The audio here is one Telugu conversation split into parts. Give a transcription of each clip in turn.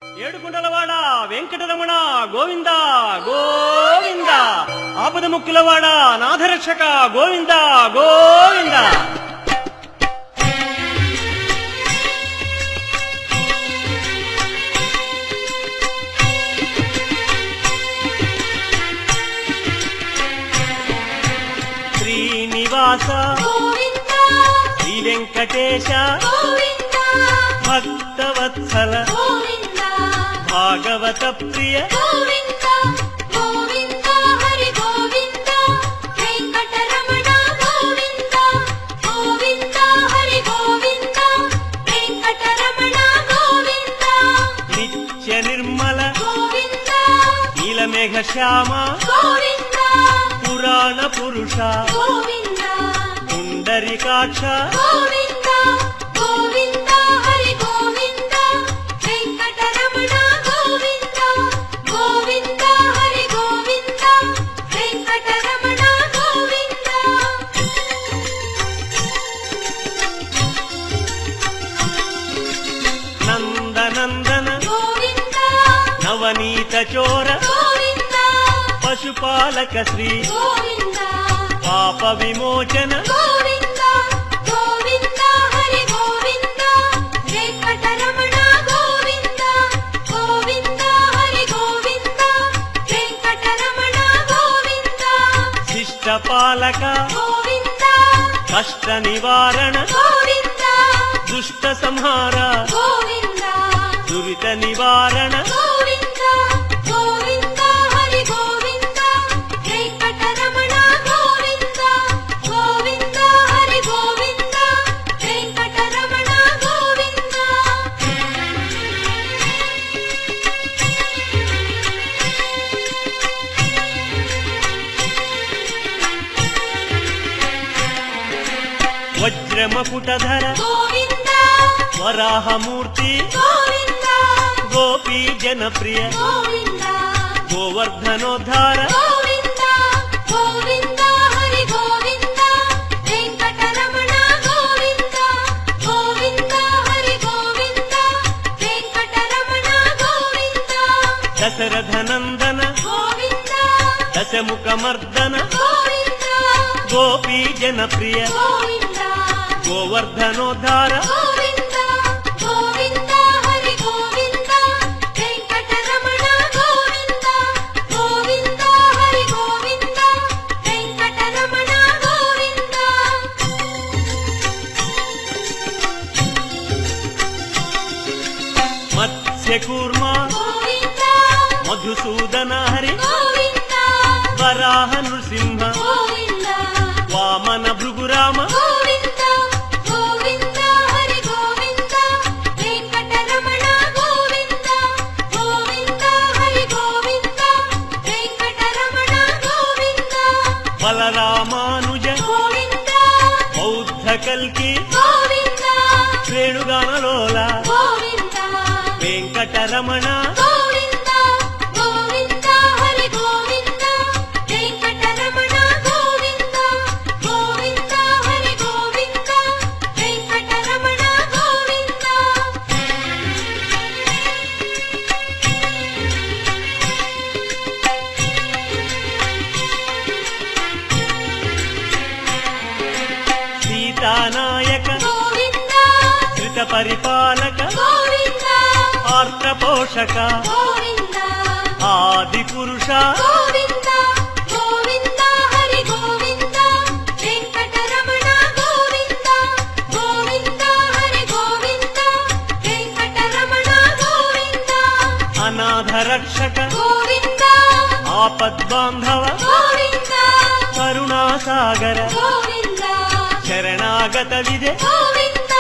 ఏడుకొండలవాడ వెంకటరమణ గోవింద గోవింద, ఆపద ముక్కులవాడ నాథరక్షక గోవింద గోవింద. శ్రీనివాస శ్రీ వెంకటేశ భక్తవత్సల భాగవత ప్రియ గోవింద గోవింద హరి గోవింద వెంకటరమణ గోవింద గోవింద హరి గోవింద వెంకటరమణ గోవింద నిత్య నిర్మల గోవింద నీలమేఘ శ్యామ గోవింద పురాణ పురుష గోవింద పుండరీకాక్ష గోవింద గోవింద హరి గోవింద వెంకటరమణ గోవింద గోవింద హరి గోవింద వెంకటరమణ గోవింద. నందనందన గోవింద నవనీత చోర గోవింద పశుపాలక శ్రీ గోవింద పాప విమోచన గోవింద గోవింద హరి గోవింద వెంకటరమణ గోవింద గోవింద హరి గోవింద వెంకటరమణ గోవింద శిష్ట పాలక గోవింద కష్ట నివారణ గోవింద దుష్ట సంహార గోవింద దురిత నివారణ గోవింద గోవింద హరి గోవింద వెంకటరమణ గోవింద గోవింద హరి గోవింద వెంకటరమణ గోవింద. వజ్రమకుటధర గోవింద వరాహమూర్తి గోవింద గోపీ జనప్రియ గోవింద గోవర్ధనోద్ధార గోవింద గోవింద హరి గోవింద వెంకటరమణ గోవింద గోవింద హరి గోవింద వెంకటరమణ గోవింద దశరథనందన గోవింద దశముఖమర్దన గోవింద గోపీ జనప్రియ గోవింద గోవర్ధనోద్ధార గోవింద గోవింద హరి గోవింద వెంకటరమణ గోవింద గోవింద హరి గోవింద వెంకటరమణ గోవింద. మత్స్యకూర్మ గోవింద మధుసూదన హరి గోవింద వరాహ నృసింహ గోవింద వామన భృగురామ గోవింద గోవింద హరి గోవింద వెంకటరమణ గోవింద గోవింద హరి గోవింద వెంకటరమణ గోవింద బలరామానుజ గోవింద బౌద్ధ కల్కి గోవింద వేణుగానలోల గోవింద వెంకటరమణ గోవింద గోవింద హరి గోవింద వెంకటరమణ గోవింద గోవింద హరి గోవింద వెంకటరమణ గోవింద. సీతానాయక గోవింద ధృత పరిపాలక గోవింద ఆర్ద్ర పోషక గోవింద ఆది పురుష గోవింద గోవింద హరి గోవింద వెంకటరమణ గోవింద గోవింద హరి గోవింద వెంకటరమణ గోవింద అనాథ రక్షక గోవింద ఆపద్బాంధవ గోవింద కరుణాసాగర గోవింద శరణాగత విజయ గోవింద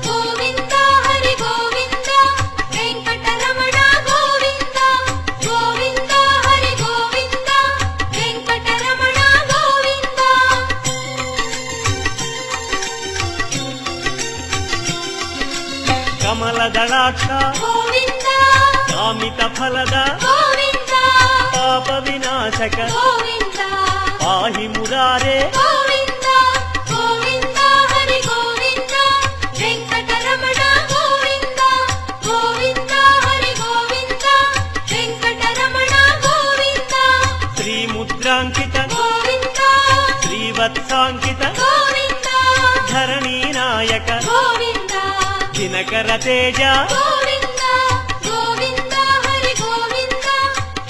గోవింద హరి గోవింద వెంకటరమణ గోవింద గోవింద హరి గోవింద వెంకటరమణ గోవింద. కమల దళాక్ష గోవింద కామిత ఫలద గోవింద పాప వినాశక గోవింద పాహి మురారే గోవింద గోవింద హరి గోవింద వెంకటరమణ గోవింద గోవింద హరి గోవింద శ్రీవత్సాంకిత గోవింద ధరణీ నాయక గోవింద దినకర తేజ గోవింద గోవింద హరి గోవింద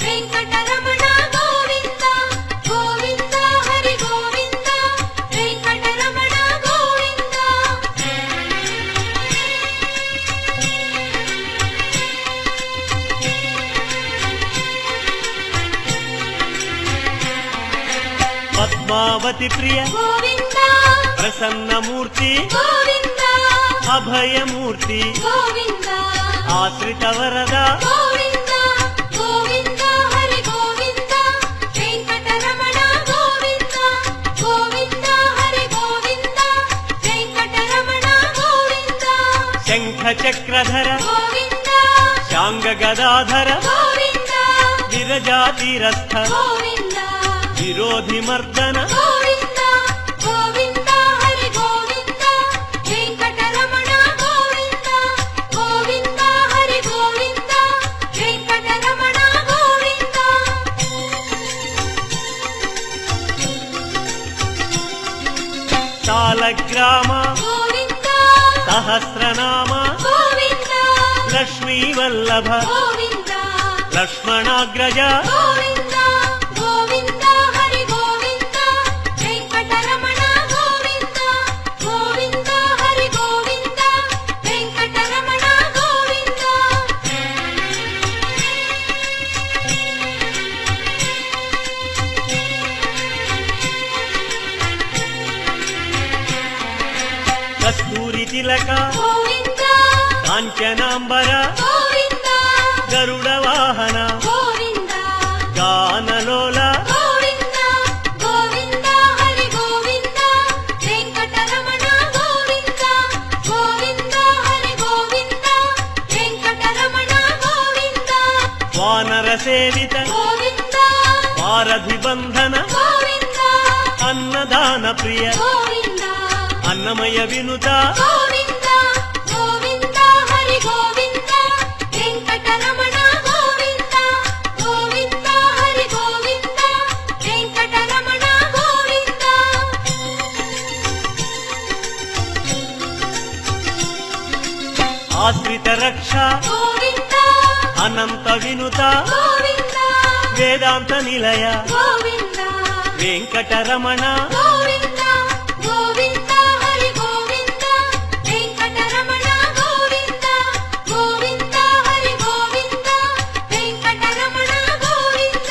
వెంకటరమణ గోవింద గోవింద హరి గోవింద వెంకటరమణ గోవింద పద్మావతి ప్రియ గోవింద ప్రసన్నమూర్తి గోవింద అభయమూర్తి గోవింద ఆశ్రిత వరద గోవింద గోవింద హరి గోవింద వెంకటరమణ గోవింద గోవింద హరి గోవింద వెంకటరమణ గోవింద శంఖ చక్రధర గోవింద శాంగ గదాధర గోవింద విరజాతిరస్థ గోవింద విరోధి మర్దన గోవింద గోవింద హరి గోవింద వెంకటరమణ గోవింద గోవింద హరి గోవింద వెంకటరమణ గోవింద సాలగ్రామ గోవింద సహస్రనామ గోవింద లక్ష్మీ వల్లభ గోవింద లక్ష్మణాగ్రజ గోవింద గోవింద హరి గోవింద వెంకటరమణ గోవింద గోవింద హరి గోవింద వెంకటరమణ గోవింద కస్తూరి తిలక గోవింద కాంచనాంబర గోవింద గరుడ వాహన గోవింద గానలోల గోవింద గోవింద హరి గోవింద వెంకటరమణ గోవింద గోవింద హరి గోవింద వెంకటరమణ గోవింద వానర సేవిత గోవింద వారధి బంధన గోవింద అన్నదాన ప్రియ గోవింద అన్నమయ వినుత గోవింద గోవింద హరి గోవింద వెంకటరమణ గోవింద గోవింద హరి గోవింద వెంకటరమణ గోవింద ఆశ్రిత రక్ష గోవింద అనంత వినుత గోవింద వేదాంత నిలయ గోవింద వెంకటరమణ గోవింద గోవింద హరి గోవింద వెంకటరమణ గోవింద గోవింద హరి గోవింద వెంకటరమణ గోవింద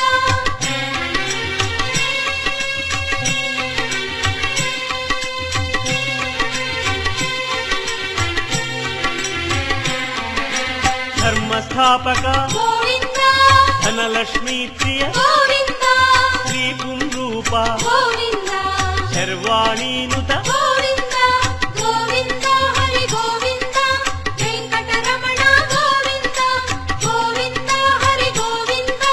ధర్మస్థాపక గోవింద ధనలక్ష్మీ ప్రియ గోవింద శ్రీ పుంరూప గోవింద శర్వాణీనుత గోవింద గోవింద హరి గోవింద వెంకటరమణ గోవింద గోవింద హరి గోవింద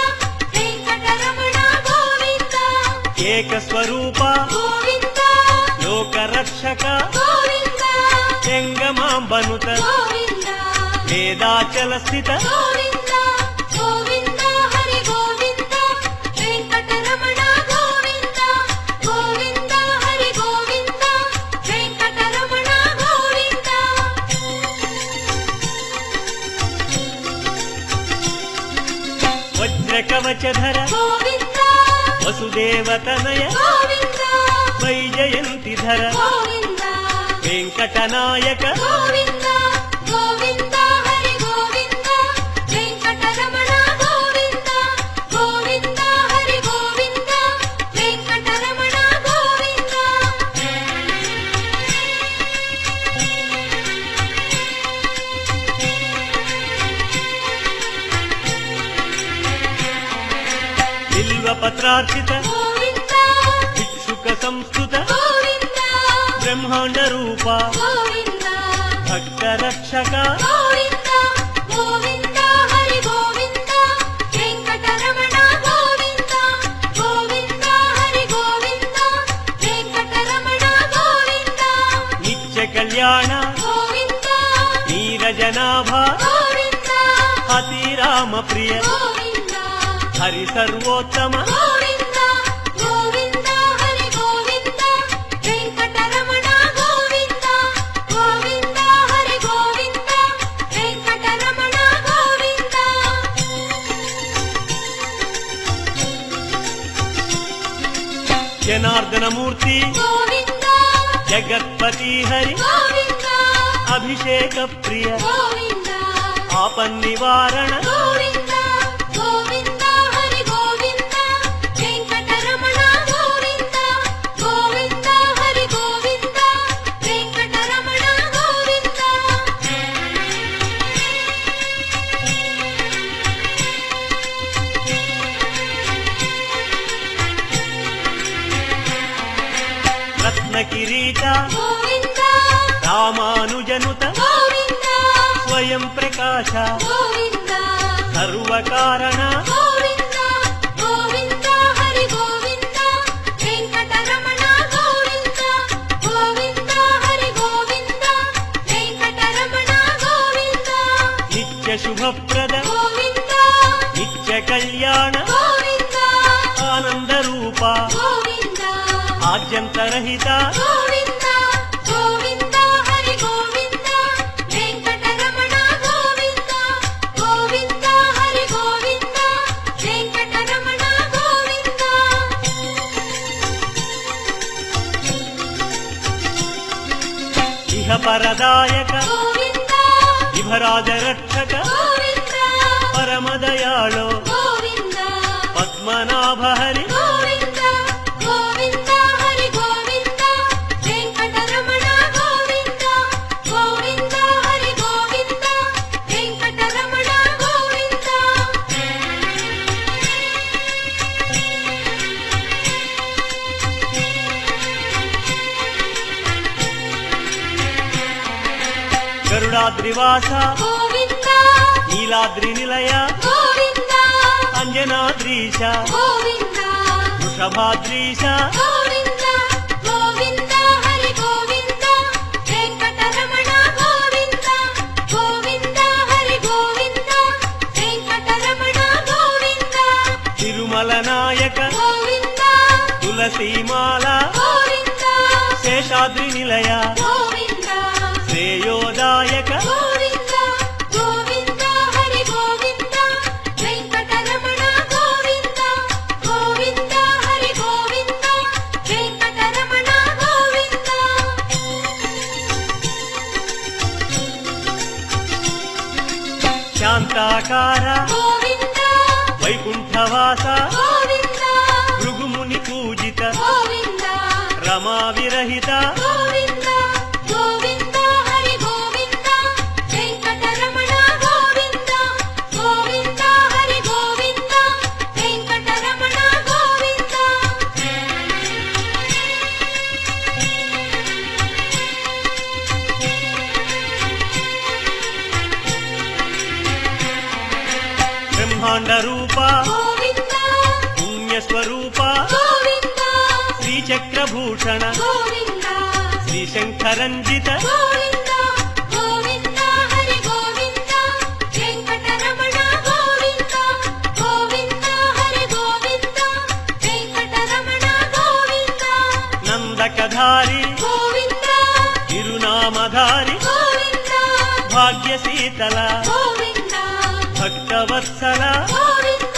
వెంకటరమణ గోవింద ఏకస్వరూప గోవింద లోకరక్షక గోవింద జంగమాంబనుత గోవింద వేదాచల స్థిత గోవింద గోవింద హరి గోవింద వెంకటరమణ గోవింద గోవింద హరి గోవింద వెంకటరమణ గోవింద వజ్రకవచధర గోవింద వసుదేవతనయ గోవింద వైజయంతిధర గోవింద వెంకటనాయక గోవింద గోవింద హరి గోవింద వెంకటరమణ గోవింద గోవింద హరి గోవింద వెంకటరమణ గోవింద బిల్వపత్రార్చిత గోవింద భిక్షుక సంస్కృత గోవింద బ్రహ్మాండ రూప గోవింద భక్త రక్షక గోవింద గోవింద హరి గోవింద వెంకటరమణ గోవింద గోవింద హరి గోవింద వెంకటరమణ గోవింద నిత్య కళ్యాణ గోవింద నీరజనాభ గోవింద అతిరామ ప్రియ గోవింద హరి సర్వోత్తమ గోవింద గోవింద హరి గోవింద జనార్దనమూర్తి గోవింద జగత్పతి హరి గోవింద అభిషేక ప్రియ గోవింద ఆపన్నివారణ గోవింద గోవింద హరి గోవింద వెంకటరమణ గోవింద గోవింద హరి గోవింద వెంకటరమణ గోవింద రత్నకిరీట గోవింద రామానుజనుత గోవింద స్వయం ప్రకాశ గోవింద సర్వకారణ గోవింద గోవింద హరి గోవింద వెంకటరమణ గోవింద గోవింద హరి గోవింద వెంకటరమణ గోవింద నిత్య శుభప్రద గోవింద నిత్య కళ్యాణ గోవింద ఆనంద రూప గోవింద ఆద్యంతరహిత గోవింద గోవింద హరి గోవింద వెంకటరమణ గోవింద గోవింద హరి గోవింద వెంకటరమణ గోవింద ఇహ పరదాయక గోవింద విభరాజ రక్షక గోవింద పరమదయాళో గోవింద పద్మనాభ హరి గోవింద గోవింద హరి గోవింద వెంకటరమణ గోవింద గోవింద హరి గోవింద వెంకటరమణ గోవింద గరుడాద్రివాస గోవింద నీలాద్రి నిలయ గోవింద అంజనాద్రీశ గోవింద వృషభాద్రీశ గోవింద గోవింద హరి గోవింద వెంకటరమణ గోవింద గోవింద హరి గోవింద వెంకటరమణ గోవింద తిరుమల నాయక గోవింద తులసీమాల గోవింద శేషాద్రి నిలయ గోవింద శ్రేయోదాయక గోవింద గోవింద హరి గోవింద వెంకటరమణ గోవింద గోవింద హరి గోవింద వెంకటరమణ గోవింద శాంతాకార గోవింద వైకుంఠవాస గోవింద భృగుముని పూజిత గోవింద రమా విరహిత గోవింద గోవింద హరి గోవింద వెంకటరమణ గోవింద గోవింద హరి గోవింద వెంకటరమణ గోవింద బ్రహ్మాండ రూప గోవింద పుణ్యస్వరూప గోవింద శ్రీచక్రభూషణ గోవింద శ్రీశంకరంజిత గోవింద గోవింద హరి గోవింద వెంకటరమణ గోవింద గోవింద హరి గోవింద వెంకటరమణ గోవింద నందకధారి గోవింద తిరునామధారి గోవింద భాగ్యశీతల గోవింద భక్తవత్సల గోవింద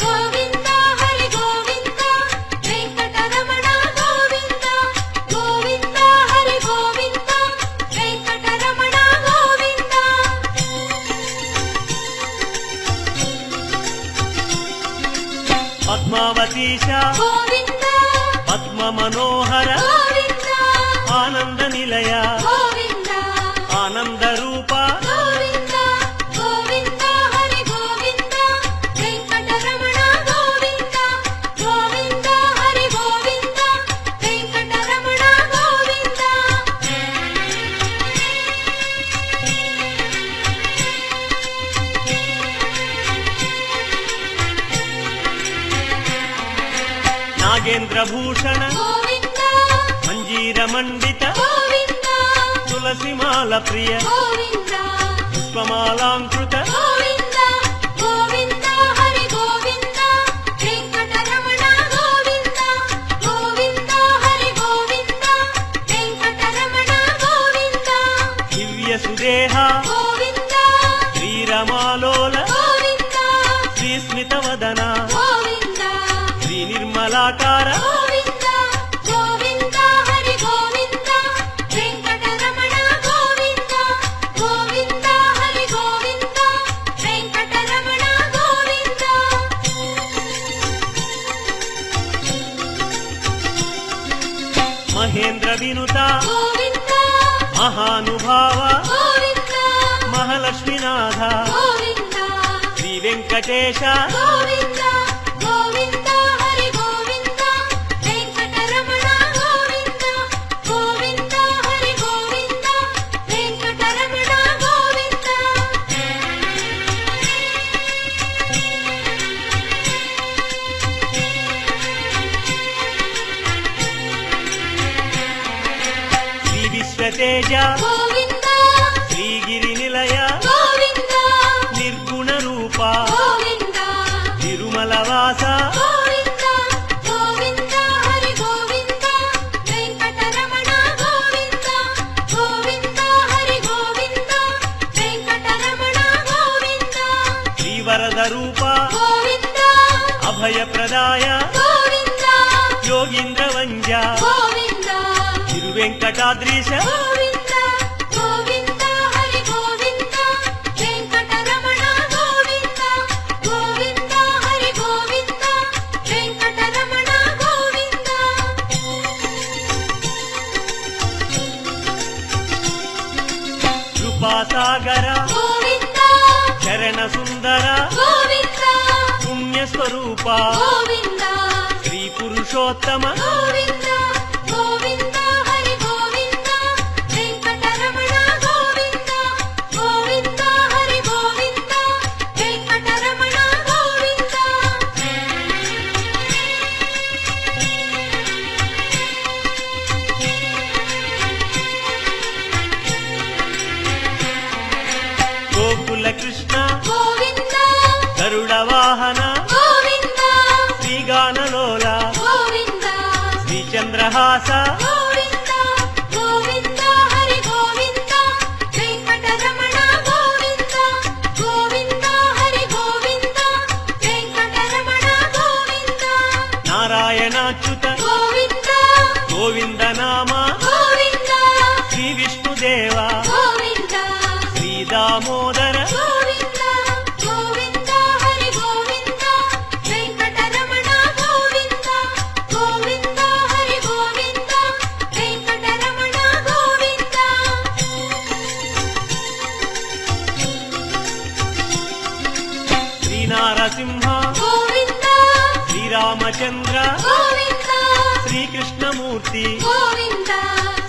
గోవింద హరి గోవింద వెంకటరమణ గోవింద గోవింద హరి గోవింద వెంకటరమణ గోవింద పద్మావతీశ గోవింద పద్మ మనోహర గోవింద ఆనంద నిలయ గోవింద ఆనంద రూప గోవింద గోవింద హరి గోవింద వెంకటరమణ గోవింద గోవింద హరి గోవింద వెంకటరమణ గోవింద నాగేంద్ర భూషణ గోవింద మంజీర మండిత గోవింద తులసిమాల ప్రియ గోవింద పుష్పమాలాంకృత గోవింద గోవింద హరి గోవింద వెంకటరమణ గోవింద గోవింద హరి గోవింద వెంకటరమణ గోవింద దివ్య సుదేహ గోవింద శ్రీరమాలోల గోవింద శ్రీస్మిత వదన గోవింద శ్రీ నిర్మలాకార గోవింద వినుత గోవింద మహానుభావ గోవింద మహాలక్ష్మీనాథ గోవింద శ్రీ వెంకటేశ గోవింద గోవింద హరి గోవింద వెంకటరమణ గోవింద గోవింద హరి గోవింద వెంకటరమణ గోవింద శ్రీ విశ్వతేజ గోవింద శ్రీగిరి నిలయ గోవింద నిర్గుణ రూప గోవింద తిరుమలవాస గోవింద గోవింద హరి గోవింద వెంకటరమణ గోవింద గోవింద హరి గోవింద వెంకటరమణ గోవింద శ్రీవరద రూప గోవింద అభయప్రదాయ గోవింద యోగీంద్ర వంజ గోవింద తిరువెంకటాద్రీశ గోవింద గోవింద హరి గోవింద వెంకటరమణ గోవింద గోవింద హరి గోవింద వెంకటరమణ గోవింద కృపాసాగర గోవింద చరణ సుందర గోవింద పుణ్యస్వరూప గోవింద శ్రీ పురుషోత్తమ గోవింద గోవింద హరి గోవింద వెంకటరమణ గోవింద గోవింద హరి గోవింద వెంకటరమణ గోవింద గోకుల కృష్ణ గోవింద గరుడ వాహన గోవింద శ్రీగానలోల గోవింద శ్రీచంద్రహాస గోవింద గోవింద హరి గోవింద వెంకటరమణ గోవింద గోవింద హరి గోవింద వెంకటరమణ గోవింద నారాయణాచ్యుత గోవింద గోవింద నామ గోవింద శ్రీ విష్ణుదేవ గోవింద శ్రీ దామోదర గోవింద గోవింద హరి గోవింద వెంకటరమణ గోవింద గోవింద హరి గోవింద వెంకటరమణ గోవింద శ్రీ నారసింహ గోవింద శ్రీరామచంద్ర గోవింద శ్రీకృష్ణమూర్తి గోవింద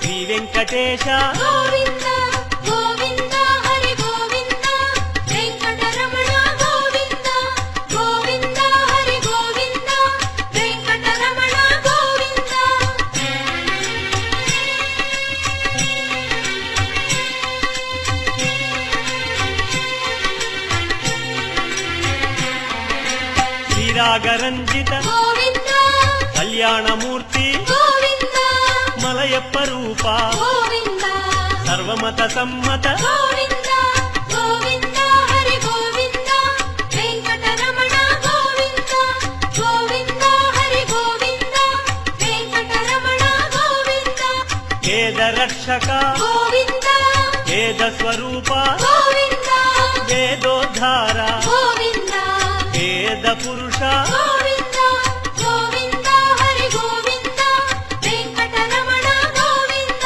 శ్రీ వెంకటేశ గోవింద గోవింద హరి గోవింద వెంకటరమణ గోవింద గోవింద హరి గోవింద వెంకటరమణ గోవింద శ్రీరాగరంజిత గోవింద కళ్యాణమూర్తి గోవింద మలయప్ప రూప గోవింద సర్వమత సమ్మత గోవింద గోవింద హరి గోవింద వెంకటరమణ గోవింద గోవింద హరి గోవింద వెంకటరమణ గోవింద వేద రక్షక గోవింద వేద స్వరూప గోవింద వేదోద్ధార గోవింద వేద పురుష గోవింద గోవింద హరి గోవింద వెంకటరమణ గోవింద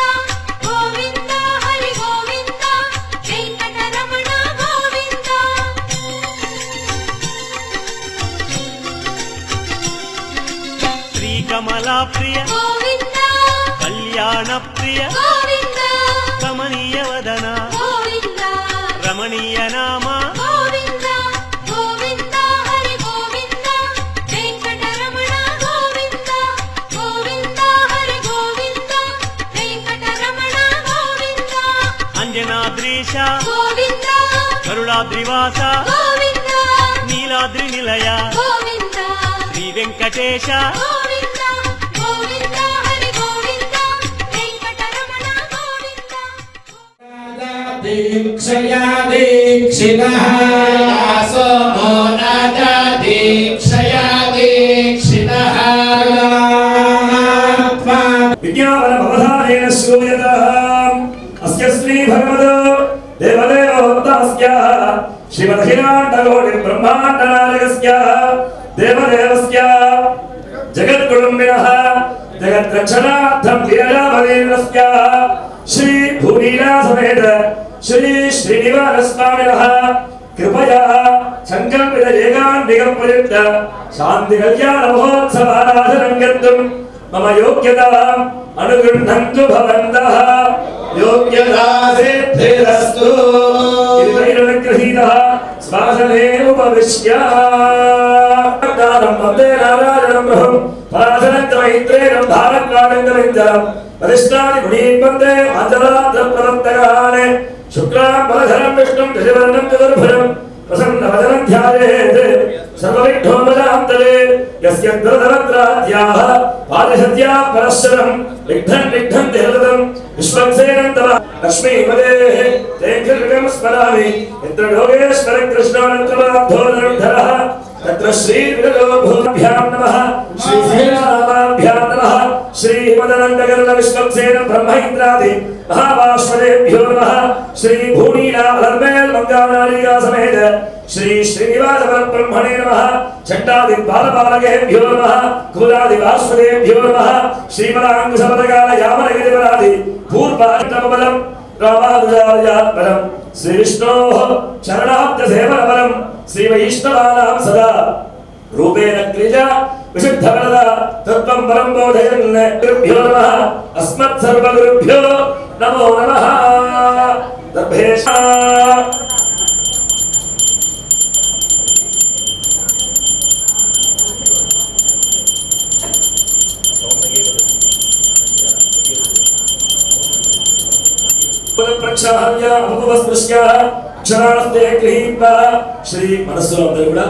గోవింద హరి గోవింద వెంకటరమణ గోవింద శ్రీకమలా ప్రియ గోవింద కళ్యాణ ప్రియ గోవింద కమనీయ వదన గోవింద రమణీయ నామ గోవింద గోవింద హరి గోవింద వెంకటరమణ గోవింద గోవింద హరి గోవింద వెంకటరమణ గోవింద అంజనాద్రీశ గోవింద గరుడాద్రివాస గోవింద నీలాద్రి నిలయ గోవింద శ్రీ వెంకటేశ గోవింద గోవింద హరి గోవింద వెంకటరమణ గోవింద దీక్షయా దీక్షితః सोमो नादा दीक्षया दीक्षितः विज्ञापनमवधानेन श्रूयताम् अस्य श्री भगवतो देवदेवोक्तस्य श्रीमदखिलाण्डकोटिब्रह्माण्डनायकस्य देवदेवस्य जगद्कुटुम्बिनः जगद्रक्षणार्थं लीलावलीर्णस्याः श्री भूनीला समेत श्री श्रीनिवासस्वामिनः कृपया संकल्पित एकान्तिकं प्रयुक्त शान्ति कल्याण महोत्सवाराधनं कर्तुं मम योग्यता अनुगृह्णन्तु भवन्तः योग्यता सिद्धिरस्तु गिरिवैरनुगृहीतः स्वासने उपविश्य कालं वन्दे नारायणं प्रभुं पराशरन्तमैत्रेयं भारद्वाजन्तमिन्दरम् वरिष्ठानि गुणीन् वन्दे मञ्जलाद्रप्रवर्तकान् शुक्लां बलधरं विष्णुं शशिवर्णं चतुर्भुजं प्रसन्नवदनं ध्यायेत् सर्वविघ्नोपशान्तये यस्य दुरदरद्राद्याः पारिषद्याः परश्वरं विघ्नं देवदं विश्वक्सेनं तव लक्ष्मीपदेः ते कृतं स्मरामि यत्र योगेश्वर कृष्णानन्तमाधोधरः तत्र श्रीविरलोभूभ्यां नमः श्रीसीतारामाभ्यां नमः श्रीमदनन्दकर्ण विश्वक्सेन ब्रह्मैन्द्रादि महावाश्वदेभ्यो नमः श्री भूनीलावलर्मेल मंगानालिका समेत श्री श्रीनिवास परब्रह्मणे नमः चण्डादि बालबालकेभ्यो नमः कुलादि वाश्वदेभ्यो नमः श्रीमदाङ्कुशपदकाल यामनगिरिवरादि पूर्वान्तमबलं रामानुजार्यात्मनं श्री विष्णोः चरणाब्जसेवनबलं श्री वैष्णवानां सदा रूपेण क्रिया विशुद्धवरदा तत्त्वं परं बोधयन् गुरुभ्यो नमः अस्मत्सर्वगुरुभ्यो नमो नमः दर्भेशा ప్రక్షాహ్య ఉపవస్పృశ్య అక్షరాణస్తే గృహీత్వా శ్రీ మనస్సులో అందరూ కూడా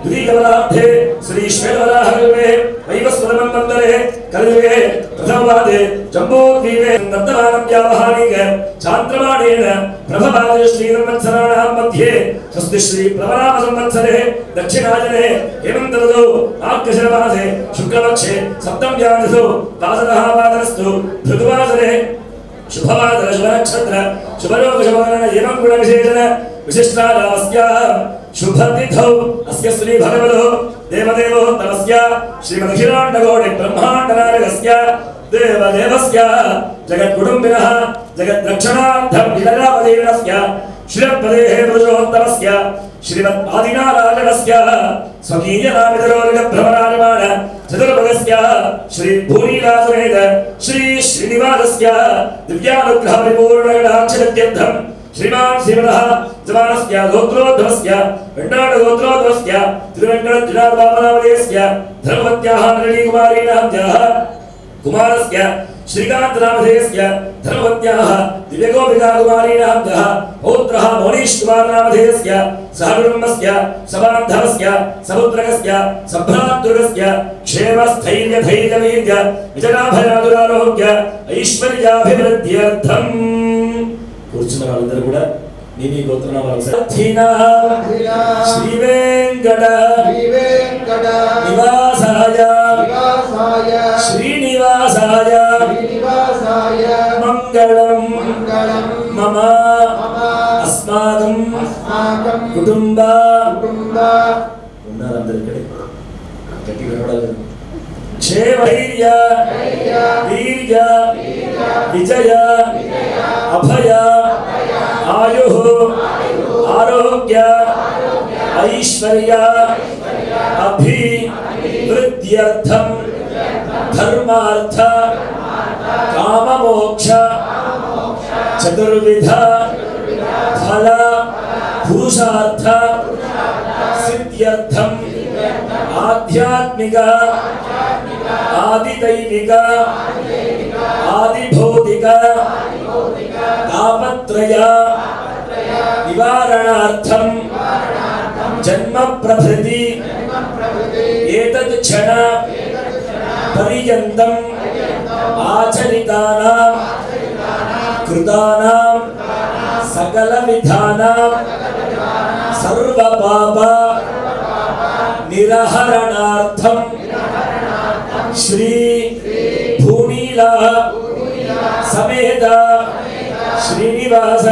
ద్వితీయవరార్థే శ్రీ శ్వేతవరాహకల్పే వైవస్వతమం వందరే కలియుగే ప్రథమవాదే జంబోద్వీపే దత్తమానం వ్యావహారిక చాంద్రమాణేన ప్రభవాదే శ్రీసంవత్సరాణాం మధ్యే స్వస్తి శ్రీ ప్లవనామ సంవత్సరే దక్షిణాయనే హేమంతఋతౌ మార్గశిరమాసే శుక్లపక్షే సప్తమ్యాదిథౌ ద్వాదశः వాదనస్తు భృగువాసరే शुभवादन शुभ नक्षत्र शुभयोग शुभगणन एवं गुण विशेषण विशिष्टानामस्य शुभ तिथौ अस्य श्री भगवतो देवदेवो तमस्य श्रीमदखिलाण्डकोटि ब्रह्माण्डनायकस्य देवदेवस्य जगद्कुटुम्बिनः जगद्रक्षणार्थं लीलावतीर्णस्य श्रीपदेः पुरुषोत्तमस्य श्रीमद् आदिनारायणस्य स्वकीयनामितरोनिभ्रमराजमान चतुर्भगस्य श्री भूनीलासमेत श्री श्रीनिवासस्य दिव्यानुग्रहपरिपूर्णगणाक्षरत्यर्थं श्रीमान् श्रीमदः जमानस्य गोत्रोद्भवस्य वेङ्कटगोत्रोद्भवस्य तिरुवेङ्कटजिनाथबाबनामदेयस्य धर्मवत्याः नलिनीकुमारीणाभ्याः कुमारस्य श्रीकान्तनामधेयस्य धर्मवत्याः दिव्यगोपिकाकुमारीणाभ्यः पौत्रः मौनीशकुमारनामधेयस्य सहकुटुम्बस्य सबान्धवस्य समुद्रकस्य सभ्रातृकस्य क्षेमस्थैर्यधैर्यवीर्य विजयाभयादुरारोग्य ऐश्वर्याभिवृद्ध्यर्थं కూర్చున్న వాళ్ళందరూ కూడా మీ గోత్రనామాలు శ్రీ వెంకట నివాసాయ శ్రీనివాసాయ మంగళం మమ అస్మాకం కుటుంబ ఉన్నారందరూ ఇక్కడ గట్టిగా వినపడాలి క్షేమైర్య వీర్య విజయ అభయ ఆయు ఆరోగ్య ఐశ్వర్య అభివృద్ధ్యర్థం ధర్మార్థ కామమోక్ష చతుర్విధ ఫల పురుషార్థ సిద్ధ్యర్థం ఆధ్యాత్మిక ఆదిదైవిక ఆదిభౌతిక తాపత్రయ నివారణార్థం జన్మ ప్రభృతి ఏతద్ క్షణ పర్యంతం ఆచరితానాం కృతానాం సకల విధానాం సర్వ పాప నిరహరణార్థం శ్రీ భూనీలా समेत श्रीनिवास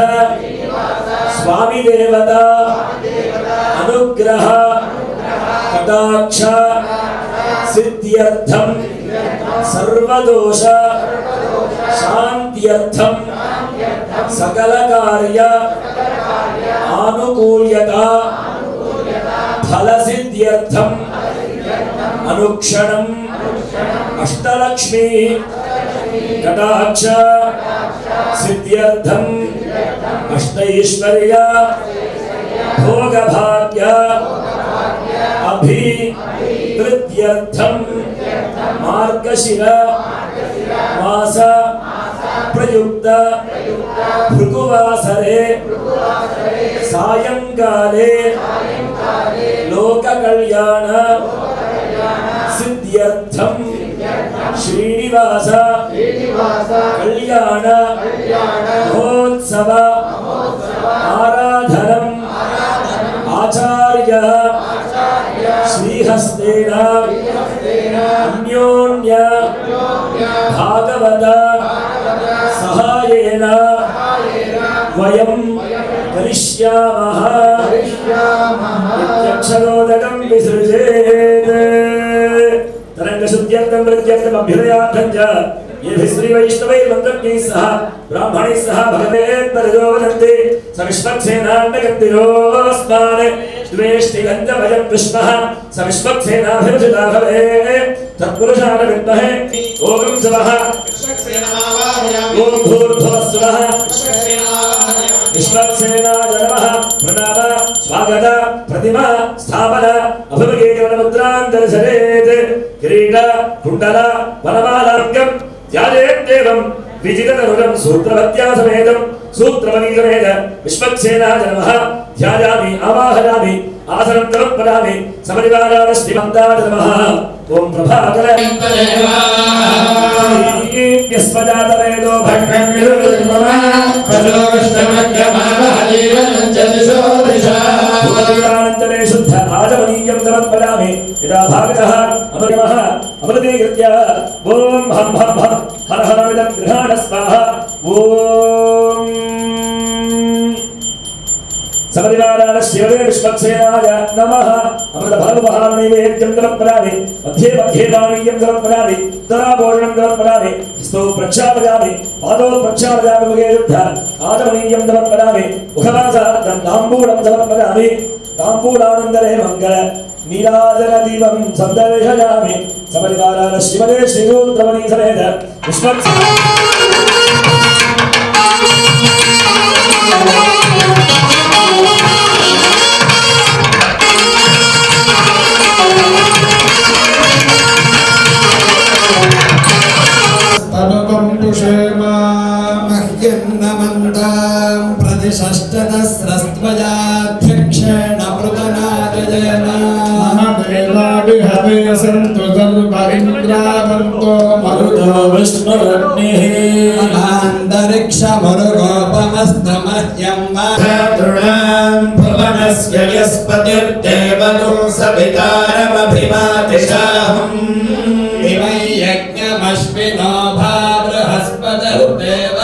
स्वामी देवता अनुग्रह कटाक्ष सिद्ध्यर्थं सर्वदोष शांत्यर्थम सकल कार्य आनुकूल्यता फल सिद्ध्यर्थम अनुक्षणम अष्टलक्ष्मी कटाक्ष सिद्ध्यर्थम अष्टैश्वर्य भोग भाग्य अभिवृद्ध्यर्थम मार्गशिर मास प्रयुक्त भृगुवासरे सायंकाले लोक कल्याण सिद्ध्यर्थम श्रीनिवास कल्याण महोत्सव आराधनम आचार्य श्रीहस्तेन अन्योन्य भागवत सहायेन वयं करिष्यामः इत्यक्षरोदकं विसृजेत् तरङ्गशुद्ध्यर्थं वृद्ध्यर्थम् अभ्युदयार्थं च येभिः श्रीवैष्णवैर्मन्त्रज्ञैः सह ब्राह्मणैः सह भगवेत्परजो वदन्ति स विश्वक्सेनान्नगन्तिरोऽस्मान् द्वेष्टि गन्धभयं विष्मः स विश्वक्सेनाभिरुचिता भवेत् तत्पुरुषाय विद्महे ॐ स्वः ॐ भूर्भुवः स्वः विश्वक्सेनाय नमः प्रणाम स्वागत प्रतिमा स्थापन अभिमुखीकरणमुद्रान्तर्शरेत् किरीट कुण्डल वनमालाङ्गम् ध्यायेदेवं विजिततरुणं सूत्रवत्या समेतं सूत्रवती समेत विश्वक्सेनाय नमः ध्यायामि आवाहयामि आसनं समर्पयामि समनिवाराश्रीमन्ताय नमः ॐ प्रभाकर यस्वजातवेदो भगवन्नन्तरे शुद्ध आजमनीयं समर्पयामि यदा भागतः अमृतमः अमृतीकृत्य ॐ हं हं हं हर हर विदं गृहाण स्वाहा ॐ समरिवाराण शिववे विश्वक्सेनाय नमः अमृत भागवहारनैवेद्यं समर्पयामि मध्ये मध्ये वाणीयं समर्पयामि उत्तराभूषणं समर्पयामि हस्तौ प्रक्षालयामि पादौ प्रक्षालयामि मुखे शुद्ध आचमनीयं समर्पयामि मुखवासार्थं ताम्बूलं समर्पयामि ताम्बूलानन्तरे मङ्गल नीराजनदीपं सन्दर्शयामि समरिवाराण शिववे श्रीसूत्रमणि समेत विश्वक्सेनाय मह्यन्नमन्तां प्रतिषष्टदस्रस्त्वयाध्यक्षेण पृतनादयन महदेवाभिहवे सन्तु सर्वैन्द्रावन्तो मरुतो विष्णुरग्निः अन्तरिक्षमरुगोपमस्तमह्यं तृणां भुवनस्य यस्पतिर्देवतो सवितारमभिमातिशाहम् इमै यज्ञमश्विनो भा बृहस्पतिर्देव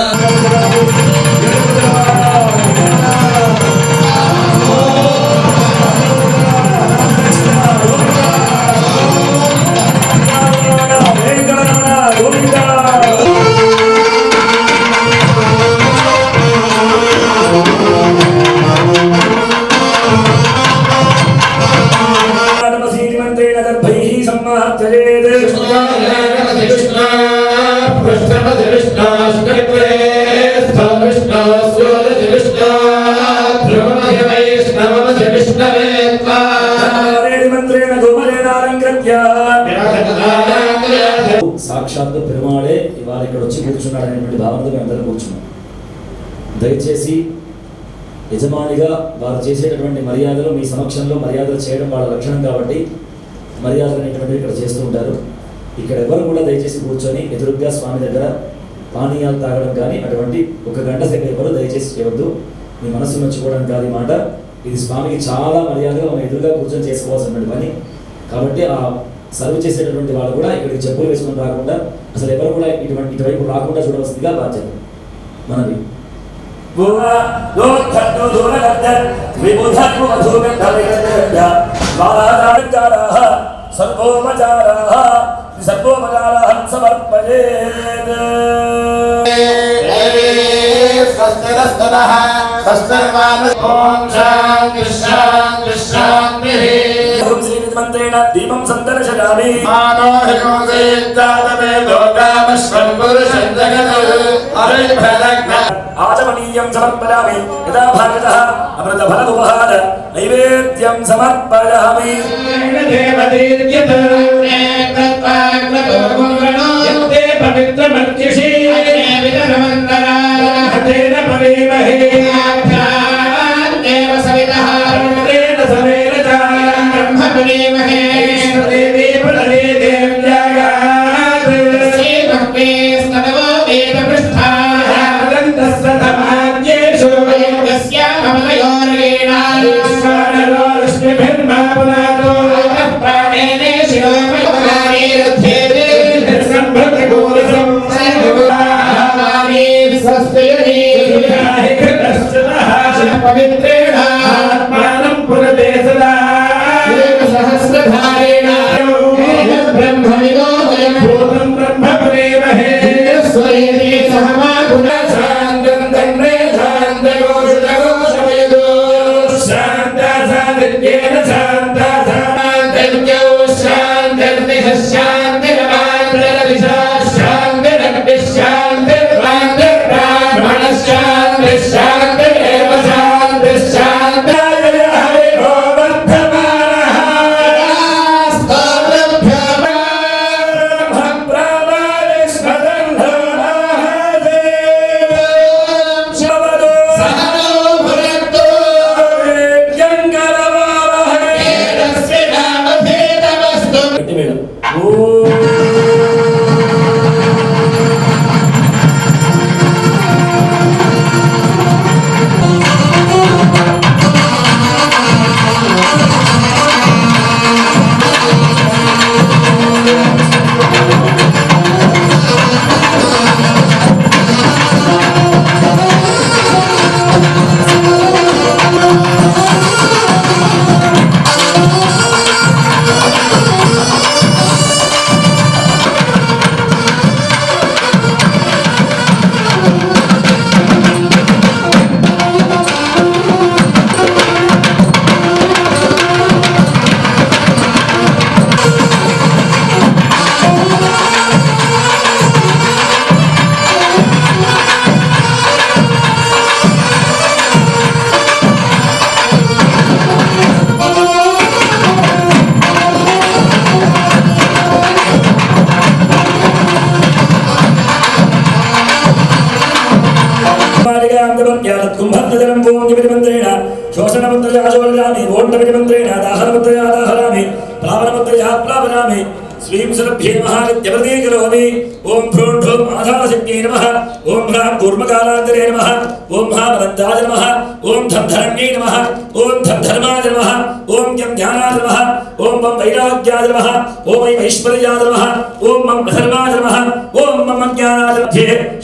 సాక్షాత్తు పెరుమాళే ఇవాళ ఇక్కడ వచ్చి కూర్చున్నాడు అనేటువంటి భావనతో మేము అందరం కూర్చున్నాం. దయచేసి యజమానిగా వారు చేసేటటువంటి మర్యాదలు మీ సమక్షంలో మర్యాదలు చేయడం వాళ్ళ లక్షణం కాబట్టి మర్యాదలు అనేటువంటివి ఇక్కడ చేస్తూ ఉంటారు. ఇక్కడ ఎవరు కూడా దయచేసి కూర్చొని ఎదురుగ్గా స్వామి దగ్గర పానీయాలు తాగడం కానీ అటువంటి ఒక గంట సేపు ఎవరు దయచేసి చేయవద్దు. మీ మనస్సు నచ్చుకోవడం కాదు ఈ మాట. ఇది స్వామికి చాలా మర్యాదగా మనం ఎదురుగా కూర్చొని చేసుకోవాల్సినటువంటి పని. కాబట్టి ఆ సర్వ్ చేసేటటువంటి వాళ్ళు కూడా ఇక్కడికి చెప్పులు వేసుకొని రాకుండా అసలు ఎవరు కూడా ఇటువైపు రాకుండా చూడవలసిందిగా బాధ్యత మనది. सर्वोपकारान् समर्पयेत्। स्वस्तिरस्तुनः स्वस्तिर्वान् ॐ शान्ति शान्ति शान्तिः। श्रीमन्त्रेण दीपं सन्दर्शयामि। मानो हिमोदयित्तादमे लोकामश्वं पुरुषं जगत् हरिभदग्न आचमनीयं समर्पयामि। यदा भागतः अमृतफलोपहार नैवेद्यं समर्पयामि। पवित्रमर्चिषि तेन परेमहे देव सवितः तेन सवेन च ब्रह्म परेमहे देवी पुनरे देव्यागात् श्रीभक्ते स्तवो वेदपृष्ठाः अनन्तस्य धमाद्येषु यस्यामलयोर्गेणाश्वानरो लक्ष्मीभिर्मा पुनातो प्राणेने शिरोमयोगारीरुध्येते सम्भृतगोरसं पवित्रेण आत्मानं पुरते सदा सहस्रधारेण ब्रह्मविदो भूतं ब्रह्म परेमहे स्वयेति सहमा गुणशान्तं तन्मे शान्तगोषदगोषमयदो शान्ता सादित्येन शान्ता सादित्यौ शान्तिर्निः शान्तिरवान्तरदिशा शान्तिर्ब्राह्मणशान्तिः शान्तिरेव हरिो वर्धमानः श्रीं सुरभ्ये महानित्यवदे करोमि। ओम भ्रूं ढूं आधारशक्त्यै नमः। ओम भ्रां कूर्मकालान्तरे नमः। ओम महामदन्ताय नमः। ओम धन्धरण्यै नमः। ओम धन्धर्माय नमः। ओम यं ध्यानाय नमः। ओम मम वैराग्याय नमः। ओम ऐश्वर्याय नमः। ओम मम अधर्माय नमः। ओम मम ज्ञानाय नमः।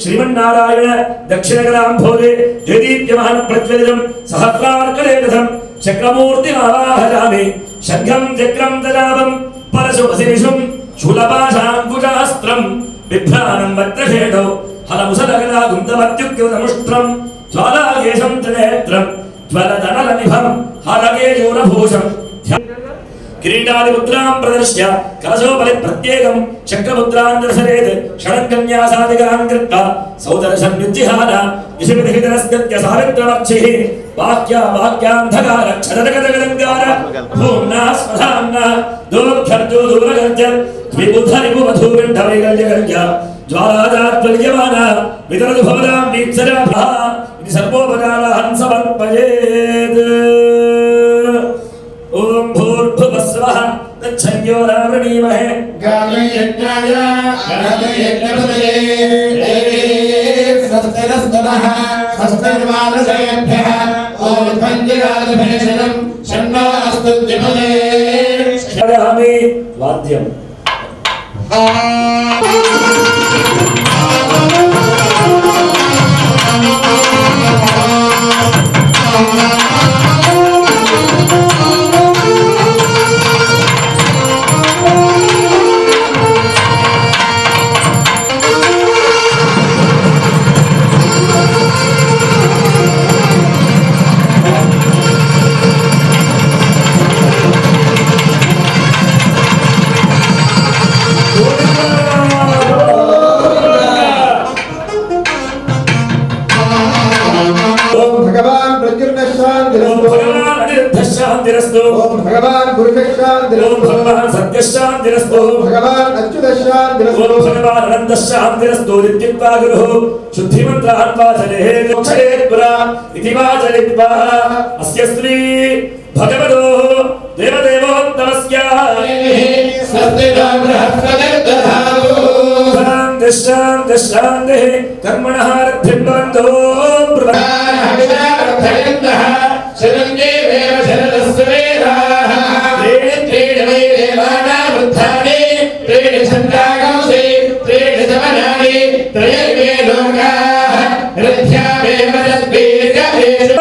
श्रीमन्नारायण दक्षिणकराम्भोजे द्विदीप्यमान प्रज्वलितं सहस्रार्कलेखं चक्रमूर्तिमावाहयामि। शङ्खं चक्रं ददामं परशुभसिनिशुं शूलपाशाङ्कुशास्त्रं बिभ्राणं वक्त्रषेडौ हलमुसलगलागुन्दमत्युक्तिमुष्ट्रं ज्वालाकेशं त्रिनेत्रं ज्वलदनलनिभं हलकेशूरभूषं किरीटादिमुद्रां प्रदर्श्य कलशोपरि प्रत्येकं चक्रमुद्रां दर्शयेत्। षड्कन्यासादिकान् कृत्वा सौदर्शन्युज्जिहार विषविधिधरस्कृत्य सावित्रमर्चिः वाक्यान्धकार क्षरदगदगदङ्गार भूम्ना स्वधाम्ना दोक्षर्जो दूरगर्जन् द्विबुधरिपुवधूविण्ठवैगल्यगर्ज ज्वालाजाज्वल्यमान वितरतु भवतां वीप्सराभः इति सर्वोपकारान् समर्पयेत्। ओम भूर्भुवस्वः तच्छन्यो रावृणीमहे गाययज्ञाय गाययज्ञपतये स्वस्तिरस्तुनः स्वस्तिर्वादशेभ्यः ओम पञ्चगादभेषजं शन्नो अस्तु द्विपदे క్షయామి వాద్యం ఓం భగవాన్ సత్యశాంతిరస్తు భగవాన్ అచ్యుతశాంతిరస్తు ఓం భగవాన్ అనంతశాంతిరస్తు నిత్యత్వా గురుః శుద్ధిమంత్రాన్ వాచనే మోక్షయేత్పురా ఇతి వాచయిత్వా అస్య స్త్రీ భగవతో దేవదేవోత్తమస్య స్వస్తి బృహస్పతిర్దధాతు శాంతి శాంతి కర్మణః రథిర్భవంతో చిరంజీవేవ శరదస్సు వేదాః త్రీణి వై దేవానా వృద్ధాని త్రీణి ఛందాగంసి త్రీణి సమనాని త్రయమే లోకాః రథ్యామేవ తద్వీర్యమేషు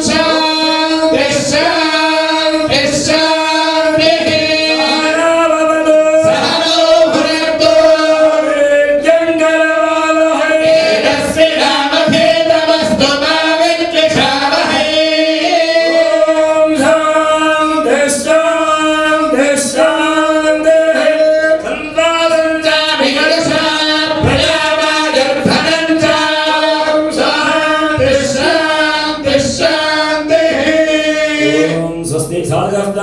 శాంతి శాంతి శాంతి సహనో భునక్తు తేజస్వి రామధేతమస్తు మా విద్విషావహై విగర్షా ప్రజావాజర్ధనం చ శాంతి శాంతి శాంతి స్వస్తి సాధక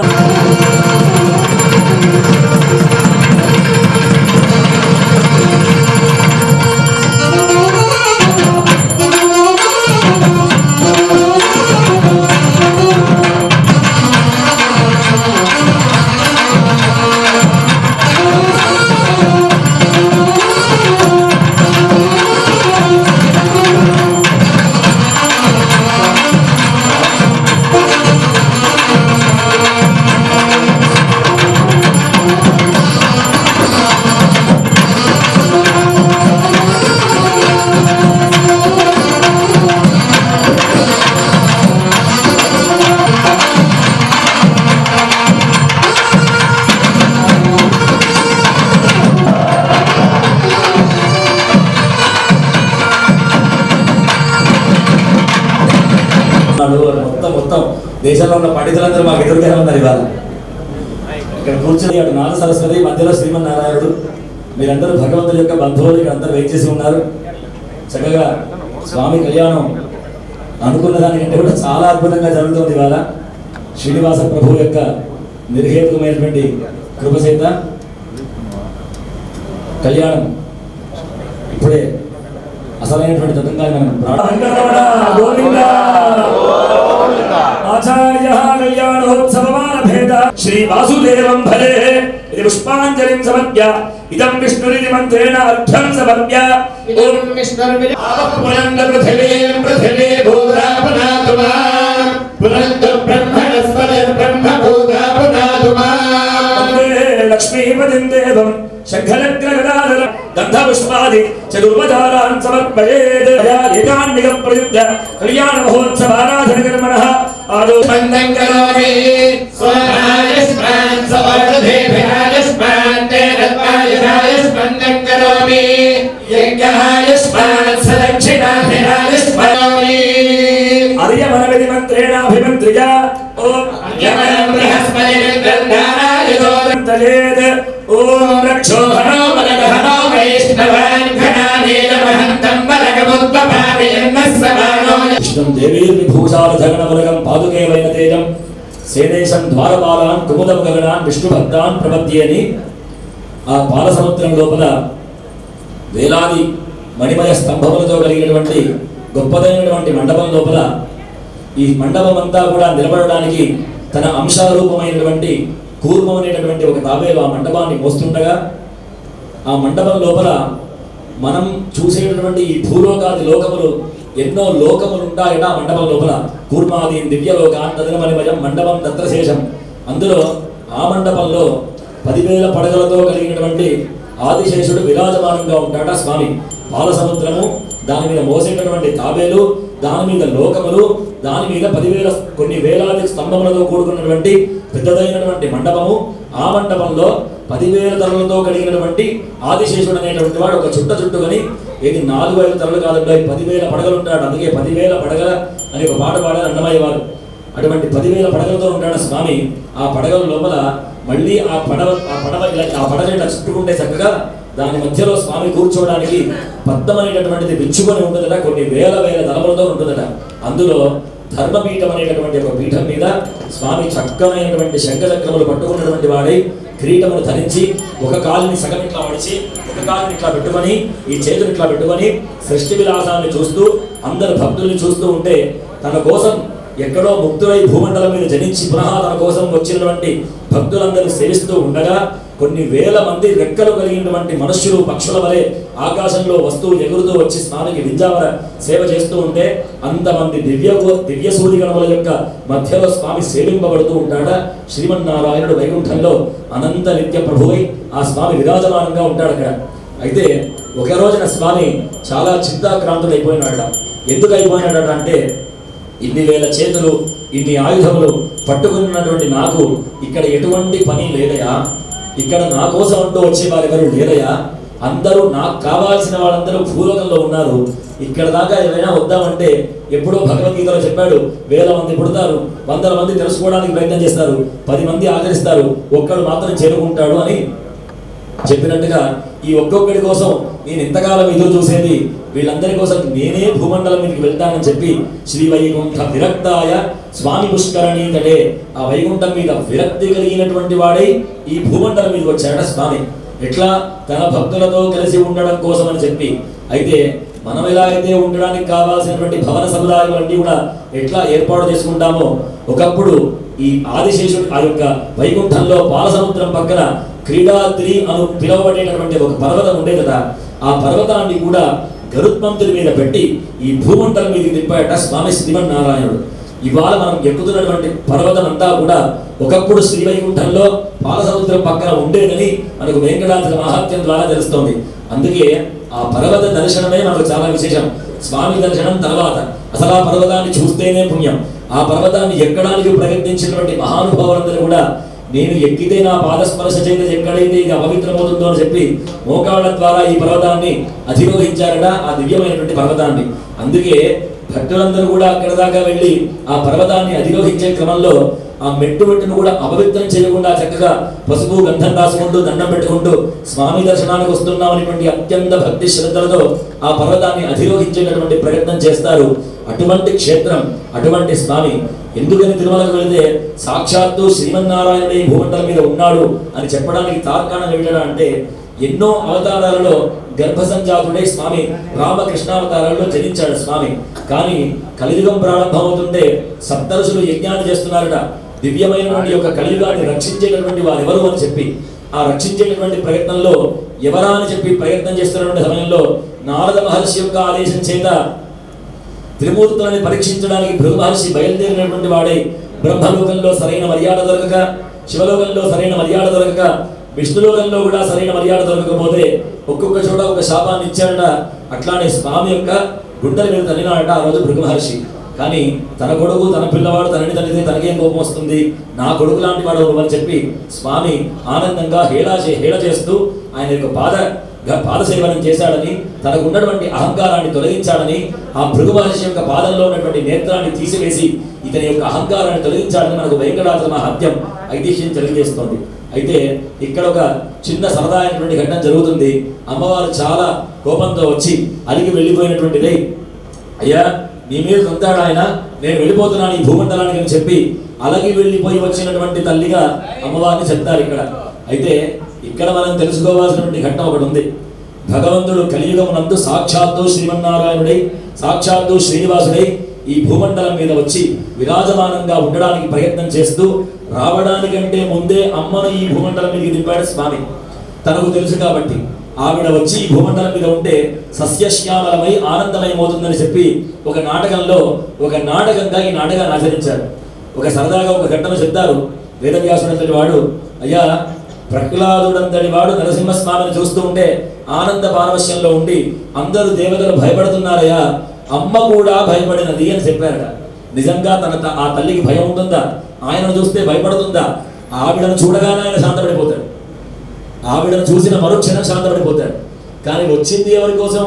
మొత్తం దేశంలో ఉన్న పండితులందరూ మాకు ఎదురుగానే ఉన్నారు ఇవాళ. ఇక్కడ కూర్చొని అటు నాద సరస్వతి మధ్యలో శ్రీమన్నారాయణుడు, మీరందరూ భగవంతుడి యొక్క బంధువులు ఇక్కడ అందరూ వెయిట్ చేసి ఉన్నారు. చక్కగా స్వామి కళ్యాణం అనుకున్న దానికంటే కూడా చాలా అద్భుతంగా జరుగుతుంది ఇవాళ. శ్రీనివాస ప్రభు యొక్క నిర్హేతుకమైనటువంటి కృపచేత కళ్యాణం ఇప్పుడే అసలైనటువంటి తతంగాన్ని మనం ఆచార్య కళ్యాణోత్సవమానభేద శ్రీ వాసుదేవం భజే ఇది పుష్పాంజలిం సమర్ప్య ఇదం విష్ణురిది మంత్రేణ అర్ఘ్యం సమర్ప్య ఓం విష్ణుర్విద ఆపపునంద పృథివీం పృథివీ భూతాపనాతు మాం పునందు బ్రహ్మణస్పదే బ్రహ్మభూతాపనాతు మాం లక్ష్మీపతిం దేవం శంఖలగ్రగదాధర గంధపుష్పాది చతుర్వధారాన్ సమర్పయేత్ ఏకాన్నిక ప్రయుక్త కళ్యాణ మహోత్సవారాధన కర్మణః ఆదో స్పందం కరోమి స్వరాయస్మాన్ సవర్ధేభ్యాయస్మాన్ తేరత్వాయధాయ స్పందం కరోమి యజ్ఞాయస్మాన్ సదక్షిణాభిరాయస్మామి అర్యమనవిధి మంత్రేణాభిమంత్రియ ఓం యమనం బృహస్పతిర్గంధారాయజోదంతయేత్ ఓం రక్షోహణో హనో వైష్ణవాన్ ఘనానీలమహంతం వరగముద్భవామి యన్నస్సమానో విష్ణుం దేవీర్విభూషాలధగణములగం పాదుకేవైన తేజం సేదేశం ద్వారపాలాన్ కుముదం గగనాన్ విష్ణుభక్తాన్ ప్రపద్యే అని ఆ పాల సముద్రం లోపల వేలాది మణిమయ స్తంభములతో కలిగినటువంటి గొప్పదైనటువంటి మండపం లోపల ఈ మండపం అంతా కూడా నిలబడడానికి తన అంశారూపమైనటువంటి కూర్మం అనేటటువంటి ఒక తాబేలు ఆ మండపాన్ని మోస్తుండగా ఆ మండపం లోపల మనం చూసేటటువంటి ఈ భూలోకాది లోకములు ఎన్నో లోకములు ఉంటాయట ఆ మండపం లోపల. కూర్మాది దివ్యలోకాన్ తదినమనిమయం మండపం దత్రశేషం. అందులో ఆ మండపంలో 10,000 పడగలతో కలిగినటువంటి ఆదిశేషుడు విరాజమానంగా ఉంటాడ స్వామి. పాల సముద్రము, దాని మీద మోసేటటువంటి తాబేలు, దాని మీద లోకములు, దాని మీద 10,000 కొన్ని వేలాది స్తంభములతో కూడుకున్నటువంటి పెద్దదైనటువంటి మండపము. ఆ మండపంలో 10,000 తలలతో కలిగినటువంటి ఆదిశేషుడు అనేటువంటి వాడు ఒక చుట్టుకొని ఏది 4,000 తలలు కాదండి, 10,000 పడగలు ఉంటాడు. అందుకే 10,000 పడగల అని ఒక పాట పాడారు అన్నమయ్య వారు. అటువంటి 10,000 పడగలతో ఉంటాడు స్వామి. ఆ పడగల లోపల మళ్ళీ ఆ పడవ ఇలా చుట్టుకుంటే చక్కగా దాని మధ్యలో స్వామి కూర్చోవడానికి పద్దమనేటటువంటిది విచ్చుకొని ఉంటుందట. కొన్ని వేల తలములతో ఉంటుందట. అందులో ధర్మపీఠం అనేటటువంటి ఒక పీఠం మీద స్వామి చక్కమైనటువంటి శంఖచక్రములు పట్టుకున్నటువంటి వాడై కిరీటమును ధరించి ఒక కాలుని సగం ఇట్లా మడిచి ఒక కాలుని ఇట్లా పెట్టుకొని ఈ చేతులు ఇట్లా పెట్టుకొని సృష్టి విలాసాన్ని చూస్తూ అందరు భక్తుల్ని చూస్తూ ఉంటే తన కోసం ఎక్కడో ముక్తులై భూమండలం మీద జనించి పునః తన కోసం వచ్చినటువంటి భక్తులందరూ సేవిస్తూ ఉండగా కొన్ని వేల మంది రెక్కలు కలిగినటువంటి మనుష్యులు పక్షుల వలె ఆకాశంలో వస్తువు ఎగురుతూ వచ్చి స్వామికి వింజావర సేవ చేస్తూ ఉంటే అంతమంది దివ్య సూర్యగణముల యొక్క మధ్యలో స్వామి సేవింపబడుతూ ఉంటాడా. శ్రీమన్నారాయణుడు వైకుంఠంలో అనంత నిత్య ప్రభువై ఆ స్వామి విరాజమానంగా ఉంటాడు అక్కడ. అయితే ఒక రోజున స్వామి చాలా చిత్తాక్రాంతుడైపోయినాడ. ఎందుకు అయిపోయినాడట అంటే ఇన్ని వేల చేతులు ఇన్ని ఆయుధములు పట్టుకున్నటువంటి నాకు ఇక్కడ ఎటువంటి పని లేదయా, ఇక్కడ నా కోసం అంటూ వచ్చే వారెవరు లేరయా, అందరూ నాకు కావాల్సిన వాళ్ళందరూ భూలోకంలో ఉన్నారు. ఇక్కడ దాకా ఏమైనా వద్దామంటే ఎప్పుడో భగవద్గీతలో చెప్పాడు, 1000 మంది పుడతారు, 100 మంది తెలుసుకోవడానికి ప్రయత్నం చేస్తారు, 10 మంది ఆచరిస్తారు, ఒక్కడు మాత్రం చేరుకుంటాడు అని చెప్పినట్టుగా ఈ ఒక్కొక్కడి కోసం నేను ఎంతకాలం ఎదురు చూసేది, వీళ్ళందరి కోసం నేనే భూమండలం మీదకి వెళ్తానని చెప్పి శ్రీ వైకుంఠ విరక్తాయ స్వామి పుష్కరణీతడే ఆ వైకుంఠం మీద విరక్తి కలిగినటువంటి వాడై ఈ భూమండలం మీదకి వచ్చాడ స్వామి. ఎట్లా తన భక్తులతో కలిసి ఉండడం కోసం అని చెప్పి. అయితే మనం ఎలా అయితే ఉండడానికి కావాల్సినటువంటి భవన సముదాయాలన్నీ కూడా ఎట్లా ఏర్పాటు చేసుకుంటామో ఒకప్పుడు ఈ ఆదిశేషుడు ఆ యొక్క వైకుంఠంలో పాలసముద్రం పక్కన క్రీడాద్రి అను పిలువబడేటటువంటి ఒక పర్వతం ఉండే కదా, ఆ పర్వతాన్ని కూడా గరుత్మంతుడి మీద పెట్టి ఈ భూమండలం మీదకి తిప్పాయట స్వామి శ్రీమన్నారాయణుడు. ఇవాళ మనం ఎక్కుతున్నటువంటి పర్వతం అంతా కూడా ఒకప్పుడు శ్రీ వైకుంఠంలో పాలసముద్రం పక్కన ఉండేదని మనకు వెంకటాచల మహాత్మ్యం ద్వారా తెలుస్తోంది. అందుకే ఆ పర్వత దర్శనమే మనకు చాలా విశేషం. స్వామి దర్శనం తర్వాత అసలు ఆ పర్వతాన్ని చూస్తేనే పుణ్యం. ఆ పర్వతాన్ని ఎక్కడానికి ప్రయత్నించినటువంటి మహానుభావులందరూ కూడా నేను ఎక్కితే నా పాదస్పర్శ చేత ఎక్కడైతే ఇది అపవిత్రమవుతుందో అని చెప్పి మోకాళ్ళ ద్వారా ఈ పర్వతాన్ని అధిరోహించారట, ఆ దివ్యమైనటువంటి పర్వతాన్ని. అందుకే భక్తులందరూ కూడా అక్కడ దాకా వెళ్ళి ఆ పర్వతాన్ని అధిరోహించే క్రమంలో ఆ మెట్టును కూడా అపవిత్రం చేయకుండా చక్కగా పసుపు గంధం రాసుకుంటూ దండం పెట్టుకుంటూ స్వామి దర్శనానికి వస్తున్నామనేటువంటి అత్యంత భక్తి శ్రద్ధలతో ఆ పర్వతాన్ని అధిరోహించేటటువంటి ప్రయత్నం చేస్తారు. అటువంటి క్షేత్రం, అటువంటి స్వామి. ఎందుకని తిరుమలకు వెళితే సాక్షాత్తు శ్రీమన్నారాయణుడే భూమండలం మీద ఉన్నాడు అని చెప్పడానికి తార్కాణం ఏమిటా అంటే ఎన్నో అవతారాలలో గర్భసంజాతుడై స్వామి రామకృష్ణావతారాల్లో జనించాడు స్వామి. కానీ కలియుగం ప్రారంభమవుతుంటే సప్తరుషులు యజ్ఞాన్ని చేస్తున్నారట. దివ్యమైనటువంటి యొక్క కలియుగాన్ని రక్షించేటటువంటి వారు ఎవరు అని చెప్పి ఆ రక్షించేటటువంటి ప్రయత్నంలో ఎవరా అని చెప్పి ప్రయత్నం చేస్తున్నటువంటి సమయంలో నారద మహర్షి యొక్క ఆదేశం చేత త్రిమూర్తులని పరీక్షించడానికి భృగు మహర్షి బయలుదేరినటువంటి వాడై బ్రహ్మలోకంలో సరైన మర్యాద దొరకక, శివలోకంలో సరైన మర్యాద దొరకక, విష్ణులోకంలో కూడా సరైన మర్యాద దొరకకపోతే ఒక్కొక్క చోట ఒక శాపాన్ని ఇచ్చాడట. అట్లానే స్వామి యొక్క గుండెల మీద తనినాడట ఆ రోజు భృగు మహర్షి. కానీ తన కొడుకు తన పిల్లవాడు తనని తనితే తనకేం కోపం వస్తుంది, నా కొడుకు లాంటి వాడు అని చెప్పి స్వామి ఆనందంగా హేళ చేస్తూ ఆయన యొక్క పాదసేవనం చేశాడని, తనకు ఉన్నటువంటి అహంకారాన్ని తొలగించాడని, ఆ భృగు మహర్షి యొక్క పాదంలో ఉన్నటువంటి నేత్రాన్ని తీసివేసి ఇతని యొక్క అహంకారాన్ని తొలగించాడని మనకు వెంకటాచల మహాత్మ్యం ఐతిహ్యం తెలియజేస్తోంది. అయితే ఇక్కడ ఒక చిన్న సరదా అయినటువంటి ఘటన జరుగుతుంది. అమ్మవారు చాలా కోపంతో వచ్చి అలిగి వెళ్ళిపోయినటువంటిది, అయ్యా నీ మీద ఉంటాడు ఆయన, నేను వెళ్ళిపోతున్నాను ఈ భూమండలానికి అని చెప్పి అలగి వెళ్ళిపోయి వచ్చినటువంటి తల్లిగా అమ్మవారిని చెప్తారు ఇక్కడ. అయితే ఇక్కడ మనం తెలుసుకోవాల్సినటువంటి ఘట్టం ఒకటి ఉంది. భగవంతుడు కలియుగమునందు సాక్షాత్తు శ్రీమన్నారాయణుడై సాక్షాత్తు శ్రీనివాసుడై ఈ భూమండలం మీద వచ్చి విరాజమానంగా ఉండడానికి ప్రయత్నం చేస్తూ రావడానికంటే ముందే అమ్మను ఈ భూమండలం మీదకి దింపాడు స్వామి. తనకు తెలుసు కాబట్టి ఆవిడ వచ్చి ఈ భూమండలం మీద ఉంటే సస్యశ్యామలమై ఆనందమయమవుతుందని చెప్పి ఒక నాటకంగా ఈ నాటకాన్ని ఆచరించాడు. ఒక సరదాగా ఒక ఘట్టను చెప్తారు. వేదవ్యాసుడంతటి వాడు, అయ్యా ప్రహ్లాదుడంతటి వాడు నరసింహస్వామిని చూస్తూ ఉంటే ఆనంద పారవశ్యంలో ఉండి అందరూ దేవతలు భయపడుతున్నారయ్యా, అమ్మ కూడా భయపడినది అని చెప్పారట. నిజంగా ఆ తల్లికి భయం ఉంటుందా? ఆయనను చూస్తే భయపడుతుందా? ఆవిడను చూడగానే ఆయన శాంతపడిపోతాడు, ఆవిడను చూసిన మరుక్షణం శాంతపడిపోతాడు. కానీ వచ్చింది ఎవరి కోసం?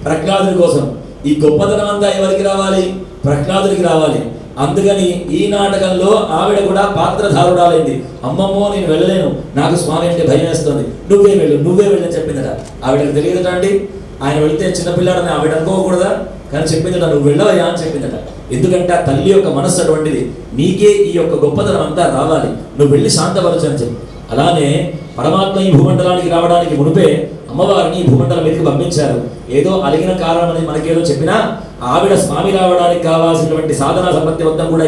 ప్రహ్లాదుని కోసం. ఈ గొప్పతనం అంతా ఎవరికి రావాలి? ప్రహ్లాదునికి రావాలి. అందుకని ఈ నాటకంలో ఆవిడ కూడా పాత్రధారురాలైంది. అమ్మమ్మో నేను వెళ్ళలేను, నాకు స్వామి అంటే భయం వేస్తుంది, నువ్వే వెళ్ళు అని చెప్పిందట. ఆవిడకి తెలియదట అండి, ఆయన వెళితే చిన్నపిల్లాడని ఆవిడ అనుకోకూడదా? కానీ చెప్పిందట, నువ్వు వెళ్ళవయ్యా అని చెప్పిందట. ఎందుకంటే ఆ తల్లి యొక్క మనస్సు అటువంటిది. నీకే ఈ యొక్క గొప్పతనం అంతా రావాలి, నువ్వు వెళ్ళి శాంతపరచు అని చెప్పి. అలానే పరమాత్మ ఈ భూమండలానికి రావడానికి మునిపే అమ్మవారిని ఈ భూమండలం మీదకి పంపించారు. ఏదో అలిగిన కారణం అనేది మనకేదో చెప్పినా ఆవిడ స్వామి రావడానికి కావాల్సినటువంటి సాధనా సంపత్తి మొత్తం కూడా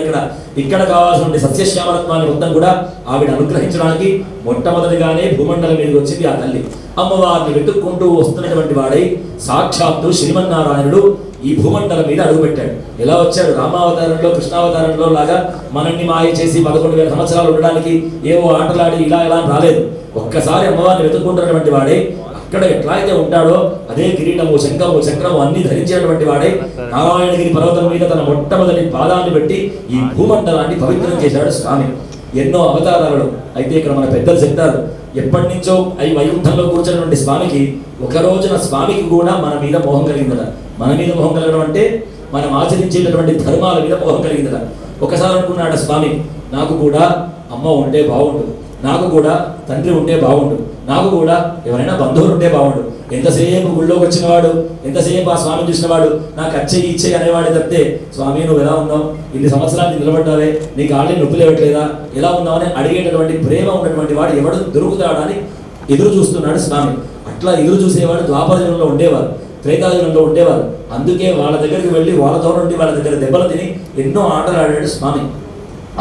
ఇక్కడ కావాల్సినటువంటి సత్యశ్యామలత్వాన్ని మొత్తం కూడా ఆవిడ అనుగ్రహించడానికి మొట్టమొదటిగానే భూమండలం మీదకి వచ్చింది ఆ తల్లి. అమ్మవారిని వెతుక్కుంటూ వస్తున్నటువంటి వాడై సాక్షాత్తు శ్రీమన్నారాయణుడు ఈ భూమండలం మీద అడుగుపెట్టాడు. ఎలా వచ్చాడు? రామావతారంలో కృష్ణావతారంలో లాగా మనల్ని మాయ చేసి 11,000 సంవత్సరాలు ఉండడానికి ఏవో ఆటలాడి ఇలా రాలేదు. ఒక్కసారి అమ్మవారిని వెతుక్కుంటున్నటువంటి వాడే అక్కడ ఎట్లా అయితే ఉంటాడో అదే కిరీటము శంఖము చక్రము అన్ని ధరించినటువంటి వాడే నారాయణగిరి పర్వతం మీద తన మొట్టమొదటి పాదాన్ని పెట్టి ఈ భూమండలాన్ని పవిత్రం చేశాడు స్వామి. ఎన్నో అవతారాలు అయితే ఇక్కడ మన పెద్దలు చెప్తారు, ఎప్పటి నుంచో ఈ వైకుంఠంలో కూర్చున్నటువంటి స్వామికి ఒక రోజున స్వామికి కూడా మన మీద మోహం కలిగిందట. మన మీద మోహం కలగడం అంటే మనం ఆచరించేటటువంటి ధర్మాల మీద మోహం కలిగిందట. ఒకసారి అనుకున్నాడు స్వామి, నాకు కూడా అమ్మ ఉంటే బాగుండు, నాకు కూడా తండ్రి ఉంటే బాగుండు, నాకు కూడా ఎవరైనా బంధువులు ఉంటే బాగుండు. ఎంతసేపు గుళ్ళోకి వచ్చినవాడు, ఎంతసేపు ఆ స్వామిని చూసినవాడు నాకు అచ్చేయి ఇచ్చేయి అనేవాడే తప్పితే స్వామి నువ్వు ఎలా ఉన్నావు, ఇన్ని సంవత్సరాలు నిలబడ్డావే, నీకు ఆల్రెడీ నొప్పి లేవట్లేదా, ఎలా ఉన్నావు అని అడిగేటటువంటి ప్రేమ ఉన్నటువంటి వాడు ఎవడు దొరుకుతాడని ఎదురు చూస్తున్నాడు స్వామి. అట్లా ఎదురు చూసేవాడు ద్వాపరయుగంలో ఉండేవారు, త్రేతాయుగంలో ఉండేవారు. అందుకే వాళ్ళ దగ్గరికి వెళ్ళి వాళ్ళతో నుండి వాళ్ళ దగ్గర దెబ్బలు తిని ఎన్నో ఆటలు ఆడాడు స్వామి.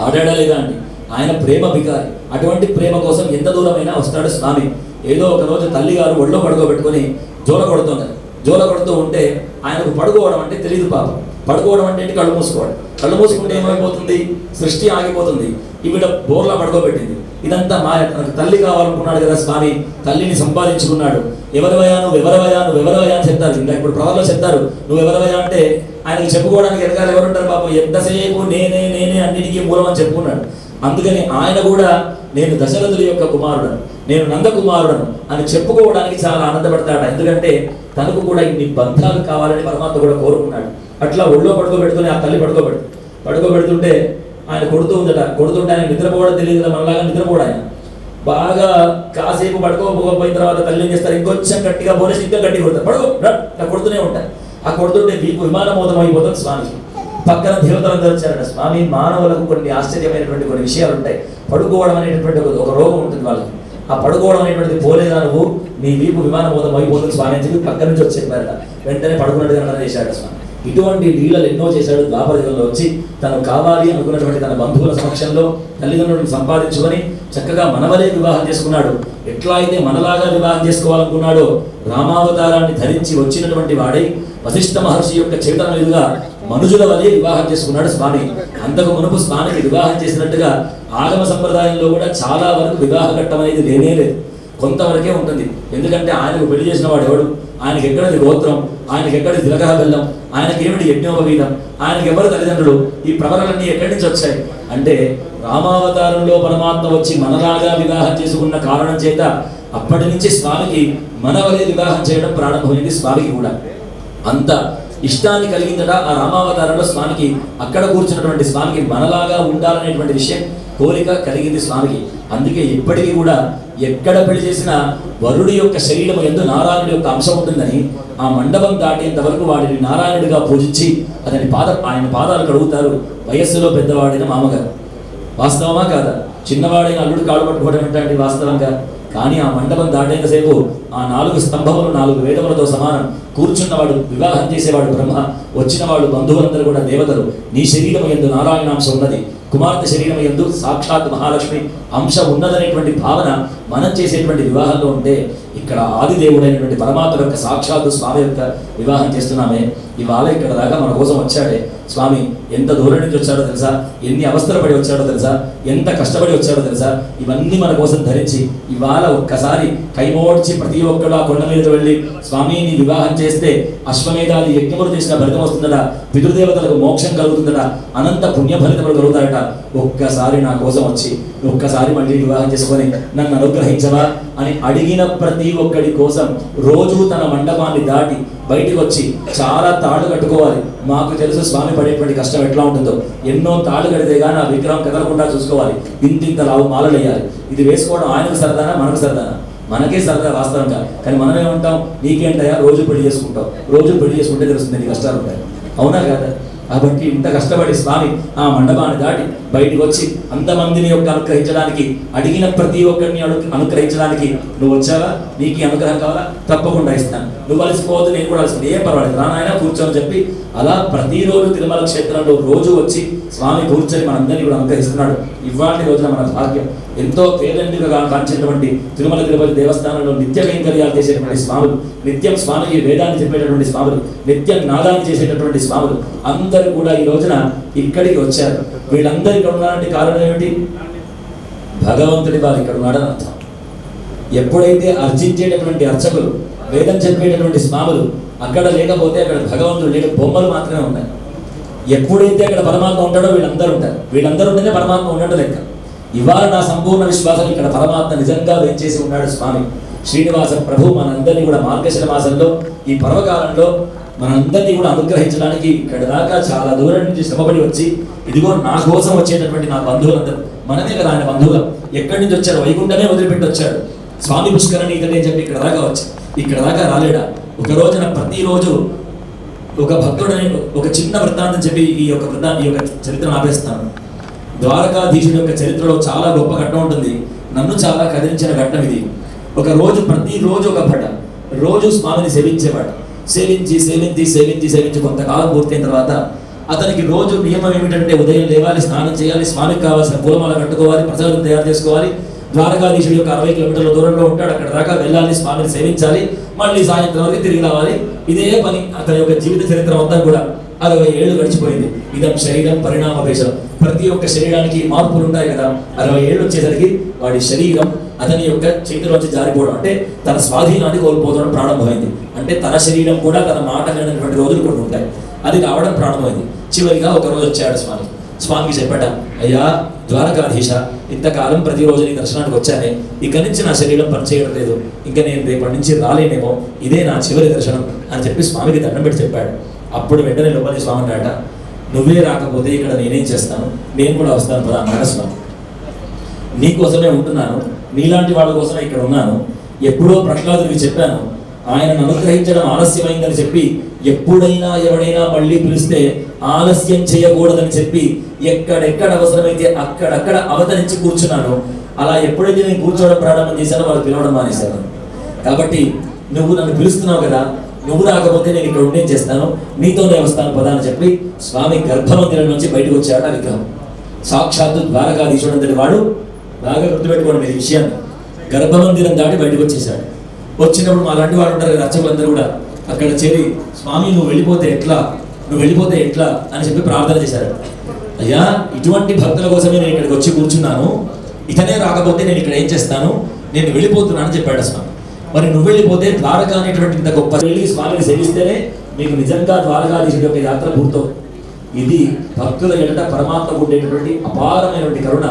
ఆడాడా లేదా అండి? ఆయన ప్రేమ బికారి. అటువంటి ప్రేమ కోసం ఎంత దూరమైనా వస్తాడు స్వామి. ఏదో ఒక రోజు తల్లి గారు ఒళ్ళో పడుకోబెట్టుకొని జోల కొడుతున్నారు. జోల కొడుతూ ఉంటే ఆయనకు పడుకోవడం అంటే తెలియదు పాపం. పడుకోవడం అంటే కళ్ళు మూసుకోవడం. కళ్ళు మూసుకుంటే ఏమైపోతుంది? సృష్టి ఆగిపోతుంది. ఈవిడ బోర్లా పడుకోబెట్టింది. ఇదంతా తనకు తల్లి కావాలనుకున్నాడు కదా స్వామి, తల్లిని సంపాదించుకున్నాడు. ఎవరివయా అని చెప్తారు. ఇంకా ఇప్పుడు ప్రవర్లో చెప్తారు నువ్వెవరివయా అంటే ఆయనకు చెప్పుకోవడానికి వెనకాల ఎవరుంటారు పాపం? ఎంతసేపు నేనే అన్నిటికీ మూలం అని చెప్పుకున్నాడు. అందుకని ఆయన కూడా నేను దశరథుడి యొక్క కుమారుడను, నేను నందకుమారుడను అని చెప్పుకోవడానికి చాలా ఆనందపడతాడు. ఎందుకంటే తనకు కూడా ఇన్ని బంధాలు కావాలని పరమాత్మ కూడా కోరుకున్నాడు. అట్లా ఒళ్ళో పడుకోబెడుతూనే ఆ తల్లి పడుకోబెడుతుంటే ఆయన కొడుతుంటే ఆయన నిద్రపోవడం తెలియదు కదా, మనలాగా నిద్రపోవడం. ఆయన బాగా కాసేపు పడుకోకపోయిన తర్వాత తల్లి ఏం చేస్తారు? ఇంకొంచెం గట్టిగా పోనేసి ఇంకా గట్టిగా కొడతారు. పడుకో కొడుతూనే ఉంటారు. ఆ కొడుతుంటే వీపు విమానమోదం అయిపోతుంది స్వామికి. పక్కన దేవతలందరూ వచ్చారట. స్వామి, మానవులకు కొన్ని ఆశ్చర్యమైనటువంటి కొన్ని విషయాలు ఉంటాయి. పడుకోవడం అనేటటువంటి ఒక రోగం ఉంటుంది వాళ్ళకి. ఆ పడుకోవడం అనేటువంటిది పోలేదా నువ్వు, నీ వీపు విమానమోదం అయిపోతుంది స్వామి అని చెప్పి పక్క నుంచి వచ్చి చెప్పారట. వెంటనే పడుకున్నట్టుగా చేశాడు స్వామి. ఇటువంటి లీలలు ఎన్నో చేశాడు. ద్వాపరయుగంలో వచ్చి తను కావాలి అనుకున్నటువంటి తన బంధువుల సమక్షంలో తల్లిదండ్రులను సంపాదించుకొని చక్కగా మనవలే వివాహం చేసుకున్నాడు. ఎట్లా అయితే మనలాగా వివాహం చేసుకోవాలనుకున్నాడో రామావతారాన్ని ధరించి వచ్చినటువంటి వాడై వశిష్ఠ మహర్షి యొక్క చేతన మీదుగా మనుజుల వలె వివాహం చేసుకున్నాడు స్వామి. అంతకు మునుపు స్వామికి వివాహం చేసినట్టుగా ఆగమ సంప్రదాయంలో కూడా చాలా వరకు వివాహ ఘట్టం అనేది లేనే లేదు, కొంతవరకే ఉంటుంది. ఎందుకంటే ఆయనకు పెళ్లి చేసిన వాడు ఎవడు, ఆయనకి ఎక్కడిది గోత్రం, ఆయనకి ఎక్కడిది తిలకహ బెల్లం, ఆయనకి ఏమిటి యజ్ఞోపవీతం, ఆయనకి ఎవరు తల్లిదండ్రులు, ఈ ప్రవరలన్నీ ఎక్కడి నుంచి వచ్చాయి అంటే రామావతారంలో పరమాత్మ వచ్చి మనలాగా వివాహం చేసుకున్న కారణం చేత అప్పటి నుంచి స్వామికి మనవలే వివాహం చేయడం ప్రారంభమైంది. స్వామికి కూడా అంత ఇష్టాన్ని కలిగిందట ఆ రామావతారంలో స్వామికి. అక్కడ కూర్చున్నటువంటి స్వామికి మనలాగా ఉండాలనేటువంటి విషయం కోరిక కలిగింది స్వామికి. అందుకే ఇప్పటికీ కూడా ఎక్కడ పెళ్లి చేసినా వరుడి యొక్క శరీరం యందు నారాయణుడి యొక్క అంశం ఉంటుందని ఆ మండపం దాటేంత వరకు వాడిని నారాయణుడిగా పూజించి ఆయన పాదాలు కడుగుతారు వయస్సులో పెద్దవాడైన మామగారు. వాస్తవమా కాదా? చిన్నవాడైన అల్లుడు కాడు పట్టుకోవడం ఏంటంటే వాస్తవంగా. కానీ ఆ మండపం దాటేంతసేపు ఆ 4 స్తంభములు 4 వేదములతో సమానం. కూర్చున్నవాడు వివాహం చేసేవాడు బ్రహ్మ, వచ్చిన వాళ్ళు బంధువులందరూ కూడా దేవతలు. నీ శరీరం యందు నారాయణాంశం ఉన్నది, కుమార్తె శరీరం యందు సాక్షాత్ మహాలక్ష్మి అంశ ఉన్నదనేటువంటి భావన మనం చేసేటువంటి వివాహంలో ఉంటే ఇక్కడ ఆదిదేవుడైనటువంటి పరమాత్మ యొక్క సాక్షాత్ స్వామి యొక్క వివాహం చేస్తున్నామే. ఇవాళ ఇక్కడ దాకా మన కోసం వచ్చాడే స్వామి. ఎంత దూరం నుంచి వచ్చాడో తెలుసా, ఎన్ని అవస్థలు పడి వచ్చాడో తెలుసా, ఎంత కష్టపడి వచ్చాడో తెలుసా. ఇవన్నీ మన కోసం ధరించి ఇవాళ ఒక్కసారి కైమోడ్చి ప్రతి ఒక్కడు ఆ కొండ మీద వెళ్ళి స్వామి నీ వివాహం చేస్తే అశ్వమేధాది యజ్ఞములు చేసిన ఫలితం వస్తుందట, పితృదేవతలకు మోక్షం కలుగుతుందట, అనంత పుణ్య ఫలితములు కలుగుతాయట. ఒక్కసారి నా కోసం వచ్చి ఒక్కసారి మళ్ళీ వివాహం చేసుకొని నన్ను అనుగ్రహించవా అని అడిగిన ప్రతి ఒక్కడి కోసం రోజు తన మండపాన్ని దాటి బయటికి వచ్చి చాలా తాళ్ళు కట్టుకోవాలి. మాకు తెలుసు స్వామి పడేటువంటి కష్టం ఎట్లా ఉంటుందో. ఎన్నో తాళ్ళు కడితే కానీ ఆ విగ్రహం కదలకుండా చూసుకోవాలి. ఇంత లావు మాలలు వేయాలి. ఇది వేసుకోవడం ఆయనకు సరదానా మనకు సరదానా? మనకే సరదా వాస్తవంగా. కానీ మనమేమంటాం, నీకేంటయా రోజు పెళ్లి చేసుకుంటాం, రోజు పెళ్లి చేసుకుంటే తెలుస్తుంది నీ కష్టాలు ఉంటాయి. అవునా కదా? కాబట్టి ఇంత కష్టపడి స్వామి ఆ మండపాన్ని దాటి బయటకు వచ్చి అంతమందిని యొక్క అనుగ్రహించడానికి, అడిగిన ప్రతి ఒక్కరిని అనుగ్రహించడానికి నువ్వు వచ్చావా, నీకు ఈ అనుగ్రహం కావాలా, తప్పకుండా ఇస్తాను, నువ్వు అలసిపోవద్దు, నేను కూడా అలసిపోదు, ఏం పర్వాలేదు, రానాయన కూర్చోని చెప్పి అలా ప్రతిరోజు తిరుమల క్షేత్రంలో రోజు వచ్చి స్వామి కూర్చొని మనందరినీ కూడా అనుగ్రహిస్తున్నాడు. ఇవాటి రోజున మన భాగ్యం. ఎంతో పేదెందుగా కాంచినటువంటి తిరుమల తిరుపతి దేవస్థానంలో నిత్య కైంకర్యాలు చేసేటువంటి స్వాములు, నిత్యం స్వామికి వేదాన్ని చెప్పేటటువంటి స్వాములు, నిత్యం నాదాన్ని చేసేటటువంటి స్వాములు అందరూ కూడా ఈ రోజున ఇక్కడికి వచ్చారు. వీళ్ళందరూ ఇక్కడ ఉన్నారంటే కారణం ఏమిటి? భగవంతుడి వారు ఇక్కడ ఉన్నాడని అర్థం. ఎప్పుడైతే అర్చించేటటువంటి అర్చకులు, వేదం చెప్పేటటువంటి స్వాములు అక్కడ లేకపోతే అక్కడ భగవంతుడు లేక బొమ్మలు మాత్రమే ఉన్నాయి. ఎప్పుడైతే అక్కడ పరమాత్మ ఉంటాడో వీళ్ళందరూ ఉంటారు. వీళ్ళందరూ ఉంటేనే పరమాత్మ ఉండడం లెక్క. ఇవాళ నా సంపూర్ణ విశ్వాసం ఇక్కడ పరమాత్మ నిజంగా వేంచేసి ఉన్నాడు స్వామి శ్రీనివాస ప్రభు. మనందరినీ కూడా మార్గశిర మాసంలో ఈ పర్వకాలంలో మనందరినీ కూడా అనుగ్రహించడానికి ఇక్కడ దాకా చాలా దూరం నుంచి శ్రమపడి వచ్చి, ఇదిగో నా కోసం వచ్చేటటువంటి నా బంధువులందరూ, మనమే కదా ఆయన బంధువులు, ఎక్కడి నుంచి వచ్చారు? వైకుంఠమే వదిలిపెట్టి వచ్చాడు. స్వామి పుష్కరణి ఇతనే చెప్పి ఇక్కడ దాకా వచ్చి ఇక్కడ దాకా రాలేడా? ఒక రోజున ప్రతిరోజు ఒక భక్తుడని ఒక చిన్న వృత్తాంతం చెప్పి ఈ యొక్క చరిత్రను ఆపేస్తాను. ద్వారకాధీశుడి యొక్క చరిత్రలో చాలా గొప్ప ఘట్టం ఉంటుంది. నన్ను చాలా కదిలించిన ఘట్టం ఇది. ఒక రోజు ప్రతిరోజు ఒక భట రోజు స్వామిని సేవించేవాడు. సేవించి సేవించి సేవించి సేవించి కొంతకాలం పూర్తయిన తర్వాత అతనికి రోజు నియమం ఏమిటంటే ఉదయం లేవాలి, స్నానం చేయాలి, స్వామికి కావాల్సిన పూలమాల కట్టుకోవాలి, ప్రసాదం తయారు చేసుకోవాలి. ద్వారకాధీశుడి యొక్క 60 కిలోమీటర్ల దూరంలో ఉంటాడు. అక్కడ దాకా వెళ్ళాలి, స్వామిని సేవించాలి, మళ్ళీ సాయంత్రం వరకు తిరిగి రావాలి. ఇదే పని అతని యొక్క జీవిత చరిత్ర మొత్తం కూడా 60 ఏళ్ళు గడిచిపోయింది. ఇదం శరీరం పరిణామ భేషం. ప్రతి ఒక్క శరీరానికి మార్పులు ఉంటాయి కదా. 60 ఏళ్ళు వచ్చేసరికి వాడి శరీరం అతని యొక్క చేతిలోంచి జారిపోవడం, అంటే తన స్వాధీనాన్ని కోల్పోవడం ప్రారంభమైంది. అంటే తన శరీరం కూడా తన మాట వినటువంటి రోజులు కొన్ని ఉంటాయి. అది రావడం ప్రారంభమైంది. చివరిగా ఒక రోజు వచ్చాడు స్వామికి చెప్పాట, అయ్యా ద్వారకాధీశ, ఇంతకాలం ప్రతిరోజు నీ దర్శనానికి వచ్చానే, ఇక నుంచి నా శరీరం పనిచేయడం లేదు, ఇంకా నేను రేపటి నుంచి రాలేనేమో, ఇదే నా చివరి దర్శనం అని చెప్పి స్వామికి దండం పెట్టి చెప్పాడు. అప్పుడు వెంటనే లోపలి స్వామి అన్నాట, నువ్వే రాకపోతే ఇక్కడ నేనేం చేస్తాను, నేను కూడా వస్తాను పదా అన్నాడు స్వామి. నీకోసమే ఉంటున్నాను, నీలాంటి వాళ్ళ కోసమే ఇక్కడ ఉన్నాను. ఎప్పుడో ప్రహ్లాదుడికి చెప్పాను, ఆయనను అనుగ్రహించడం ఆలస్యమైందని చెప్పి, ఎప్పుడైనా ఎవడైనా మళ్ళీ పిలిస్తే ఆలస్యం చేయకూడదని చెప్పి ఎక్కడెక్కడ అవసరమైతే అక్కడక్కడ అవతరించి కూర్చున్నాను. అలా ఎప్పుడైతే నేను కూర్చోవడం ప్రారంభం చేశానో వాళ్ళు పిలవడం మానేశాను. కాబట్టి నువ్వు నన్ను పిలుస్తున్నావు కదా, నువ్వు రాకపోతే నేను ఇక్కడ ఉండేం చేస్తాను, నీతోనే వస్తాను పదా అని చెప్పి స్వామి గర్భమందిరం నుంచి బయటకు వచ్చాడు. ఆ విగ్రహం సాక్షాత్తు ద్వారకాధీశుడు అంతటి వాడు. బాగా గుర్తుపెట్టుకోండి మీరు ఈ విషయాన్ని. గర్భమందిరం దాటి బయటకు వచ్చేసాడు. వచ్చినప్పుడు మా లాంటి వాళ్ళు ఉంటారు కదా, అర్చకులందరూ కూడా అక్కడ చేరి, స్వామి నువ్వు వెళ్ళిపోతే ఎట్లా అని చెప్పి ప్రార్థన చేశారు. అయ్యా, ఇటువంటి భక్తుల కోసమే నేను ఇక్కడికి వచ్చి కూర్చున్నాను, ఇతనే రాకపోతే నేను ఇక్కడ ఏం చేస్తాను, నేను వెళ్ళిపోతున్నాను అని చెప్పాడు స్వామి. మరి నువ్వు వెళ్ళిపోతే ద్వారకా అనేటువంటి ఇంత గొప్ప వెళ్ళి స్వామిని సేవిస్తేనే మీకు నిజంగా ద్వారకాధీశుడి యొక్క యాత్ర పూర్తవుతుంది. ఇది భక్తుల ఎడట పరమాత్మ ఉండేటటువంటి అపారమైనటువంటి కరుణ.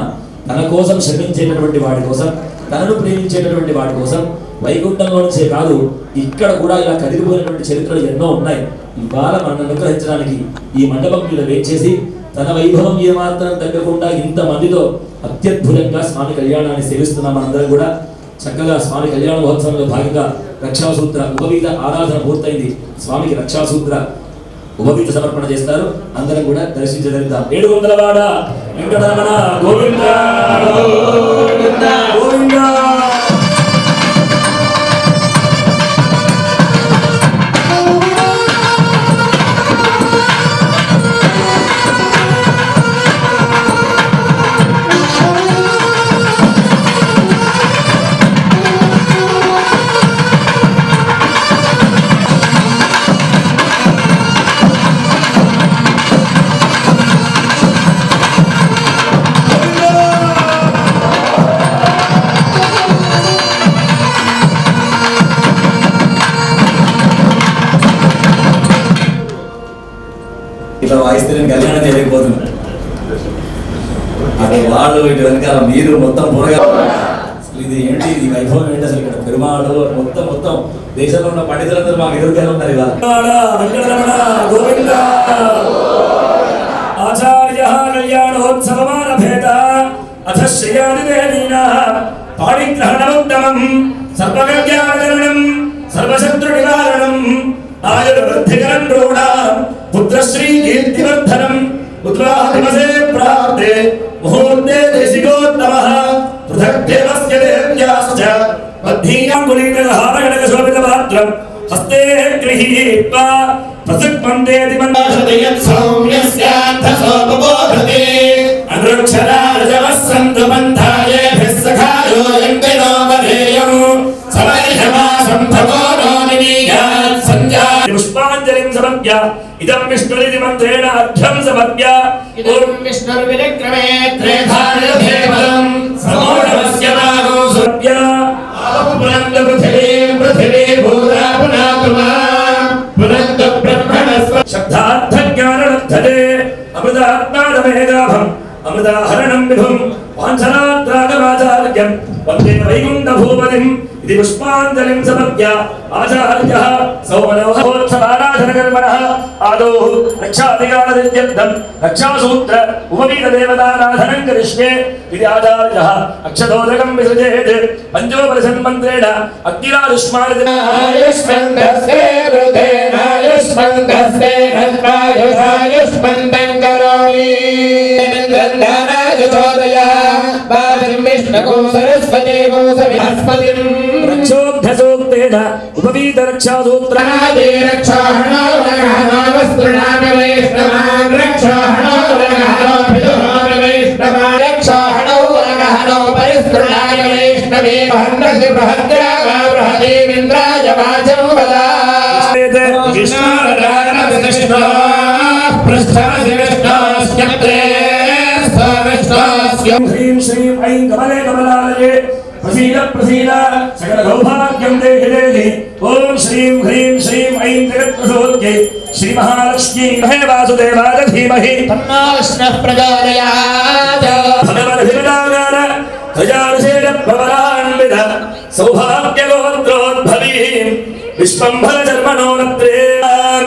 తన కోసం శ్రమించేటటువంటి వాడి కోసం, తనను ప్రేమించేటటువంటి వాడి కోసం వైకుంఠంలో నుంచే కాదు, ఇక్కడ కూడా ఇలా కదిలిపోయినటువంటి చరిత్రలు ఎన్నో ఉన్నాయి. ఇవాళ మనల్ని అనుగ్రహించడానికి ఈ మండపం మీద వేచేసి తన వైభవం ఏమాత్రం తగ్గకుండా ఇంతమందితో అత్యద్భుతంగా స్వామి కళ్యాణాన్ని సేవిస్తున్నాం. మనందరం కూడా చక్కగా స్వామి కళ్యాణ మహోత్సవంలో భాగంగా రక్షాసూత్ర ఉపవీత ఆరాధన పూర్తయింది. స్వామికి రక్షాసూత్ర ఉపవీత సమర్పణ చేస్తారు. అందరం కూడా దర్శించగలుగుతాం. 700 వాడ వెంకటరమణ గోవింద గోవింద. ఇట్లా వాయిస్తే నేను కళ్యాణం చేయలేకపోతున్నాను. అటు వాళ్ళు ఇటు వెనకాల మీరు మొత్తం పూరగా ఇది ఏంటి, ఈ వైభవం ఏంటి అసలు? ఇక్కడ పెరుమాడు మొత్తం దేశంలో ఉన్న పండితులందరూ మాకు ఎదురుగానే ఉన్నారు. ఇవాళ ఆచార్య కళ్యాణోత్సవమానభేద అథ శ్రేయాదిదేవీన పాణిగ్రహణోత్తమం సర్వకల్యాణకరణం సర్వశత్రు నివారణం आयुर्वृद्धिकरं रूढां पुत्रश्री कीर्तिवर्धनम् उत्तरादिवसे प्राप्ते मुहूर्ते देशिकोत्तमः पृथक् देवस्य देव्याश्च मध्याङ्गुलीनहारगणकशोभितपात्रम् हस्ते गृहीत्वा पृथक् वन्देति मन्दाशते यत् सौम्यस्यार्थसोपबोधते अनुक्षराजवः सन्तु पन्थायेभिः सखायो यन्तिनो वधेयम् समर्षमासं भगो नो निमीयात् सञ्जाय पुष्पाञ्जलिं समर्प्य इदं विष्णुरिति मन्त्रेण अर्घ्यं समर्प्य इदं विष्णुर्विक्रमे त्रेधारभेवलं समोढवस्य नागो समर्प्य पुनन्द पृथिवी भूरा पुनातुमा पुनन्द ब्रह्मणस्व शब्दार्थज्ञानलब्धते अमृतात्मादमेगाभम् अमृताहरणं विभुं वाञ्छनाद्रागमाचार्यं वन्दे वैकुण्ठभूपतिम् इति पुष्पाञ्जलिं समर्प्य आचार्यः सौमनोत्सवाराधनकर्मणः आदौ रक्षाधिकारदित्यर्थं रक्षासूत्र उपवीतदेवताराधनं करिष्ये इति आचार्यः अक्षतोदकं विसृजेत् पञ्चोपनिषन्मन्त्रेण आयुष्मन्तस्ते हृदयेनायुष्मन्तस्ते हस्तायुषायुष्मन्तं करोमि गन्धनायुधोदया बालं विष्णुं सरस्वतीं सविहस्पतिं रक्षोभ्यसूक्तेन उपवीतरक्षासूत्रादि रक्षाहणो वस्त्रणामि वैष्णवान् रक्षाहणो वैष्णवान् रक्षाहणो परिस्त्रणामि वैष्णवे भण्डसि बृहद्रागा बृहदेवेन्द्राय वाचं वदा कृष्णारायणविष्णो पृष्ठमसि विष्णोऽस्यत्रे विष्णोऽस्य ह्रीं श्रीं ऐं कमले कमलालये प्रसीद प्रसीद सकल सौभाग्यं देहि देहि ॐ श्रीं ह्रीं श्रीं ऐं जगत्प्रसूत्यै श्रीमहालक्ष्मी महे वासुदेवाय धीमहि तन्नो विष्णुः प्रचोदयात् भगवद्भिर्दानान प्रजानुषेणप्रवरान्वित सौभाग्यगोत्रोद्भवीं विश्वम्भरजन्मनोनत्रेण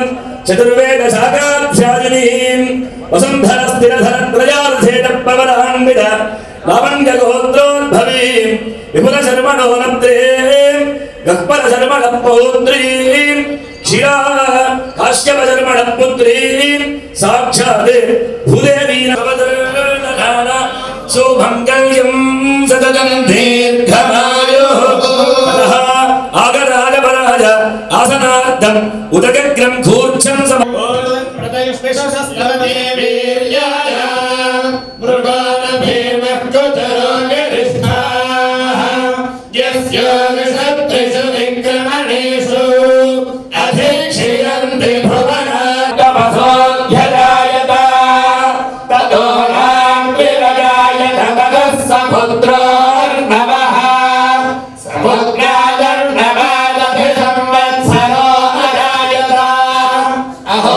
चतुर्वेदशाखाध्यायिनीं वसुन्धरस्थिरधरत्रयार्धेटप्रवरान्वित लावण्यगोत्रोद्भवीं विपुलशर्मणोनत्रें गह्वरशर्मणपौत्रीं क्षीरा काश्यपशर्मणपुत्रीं साक्षात् भूदेवीं नवदर्शनान सौमङ्गल्यं सततं दीर्घमायुः ततः आगराज वराज आसनार्थम् उदगग्रं खूर्च्छं प्रतिष्ठितस्तवदेवीर्याय मृगोनभीमकृतरोगरिष्ठाः यस्य विषत्रिषु विक्रमणेषु अधिक्षीयन्ति भुवनागमसोऽध्यजायत ततो रामविरजायत ततः सपुत्रोर्नवः सपुत्रादर्नवादभिसंवत्सरो अजायत अहो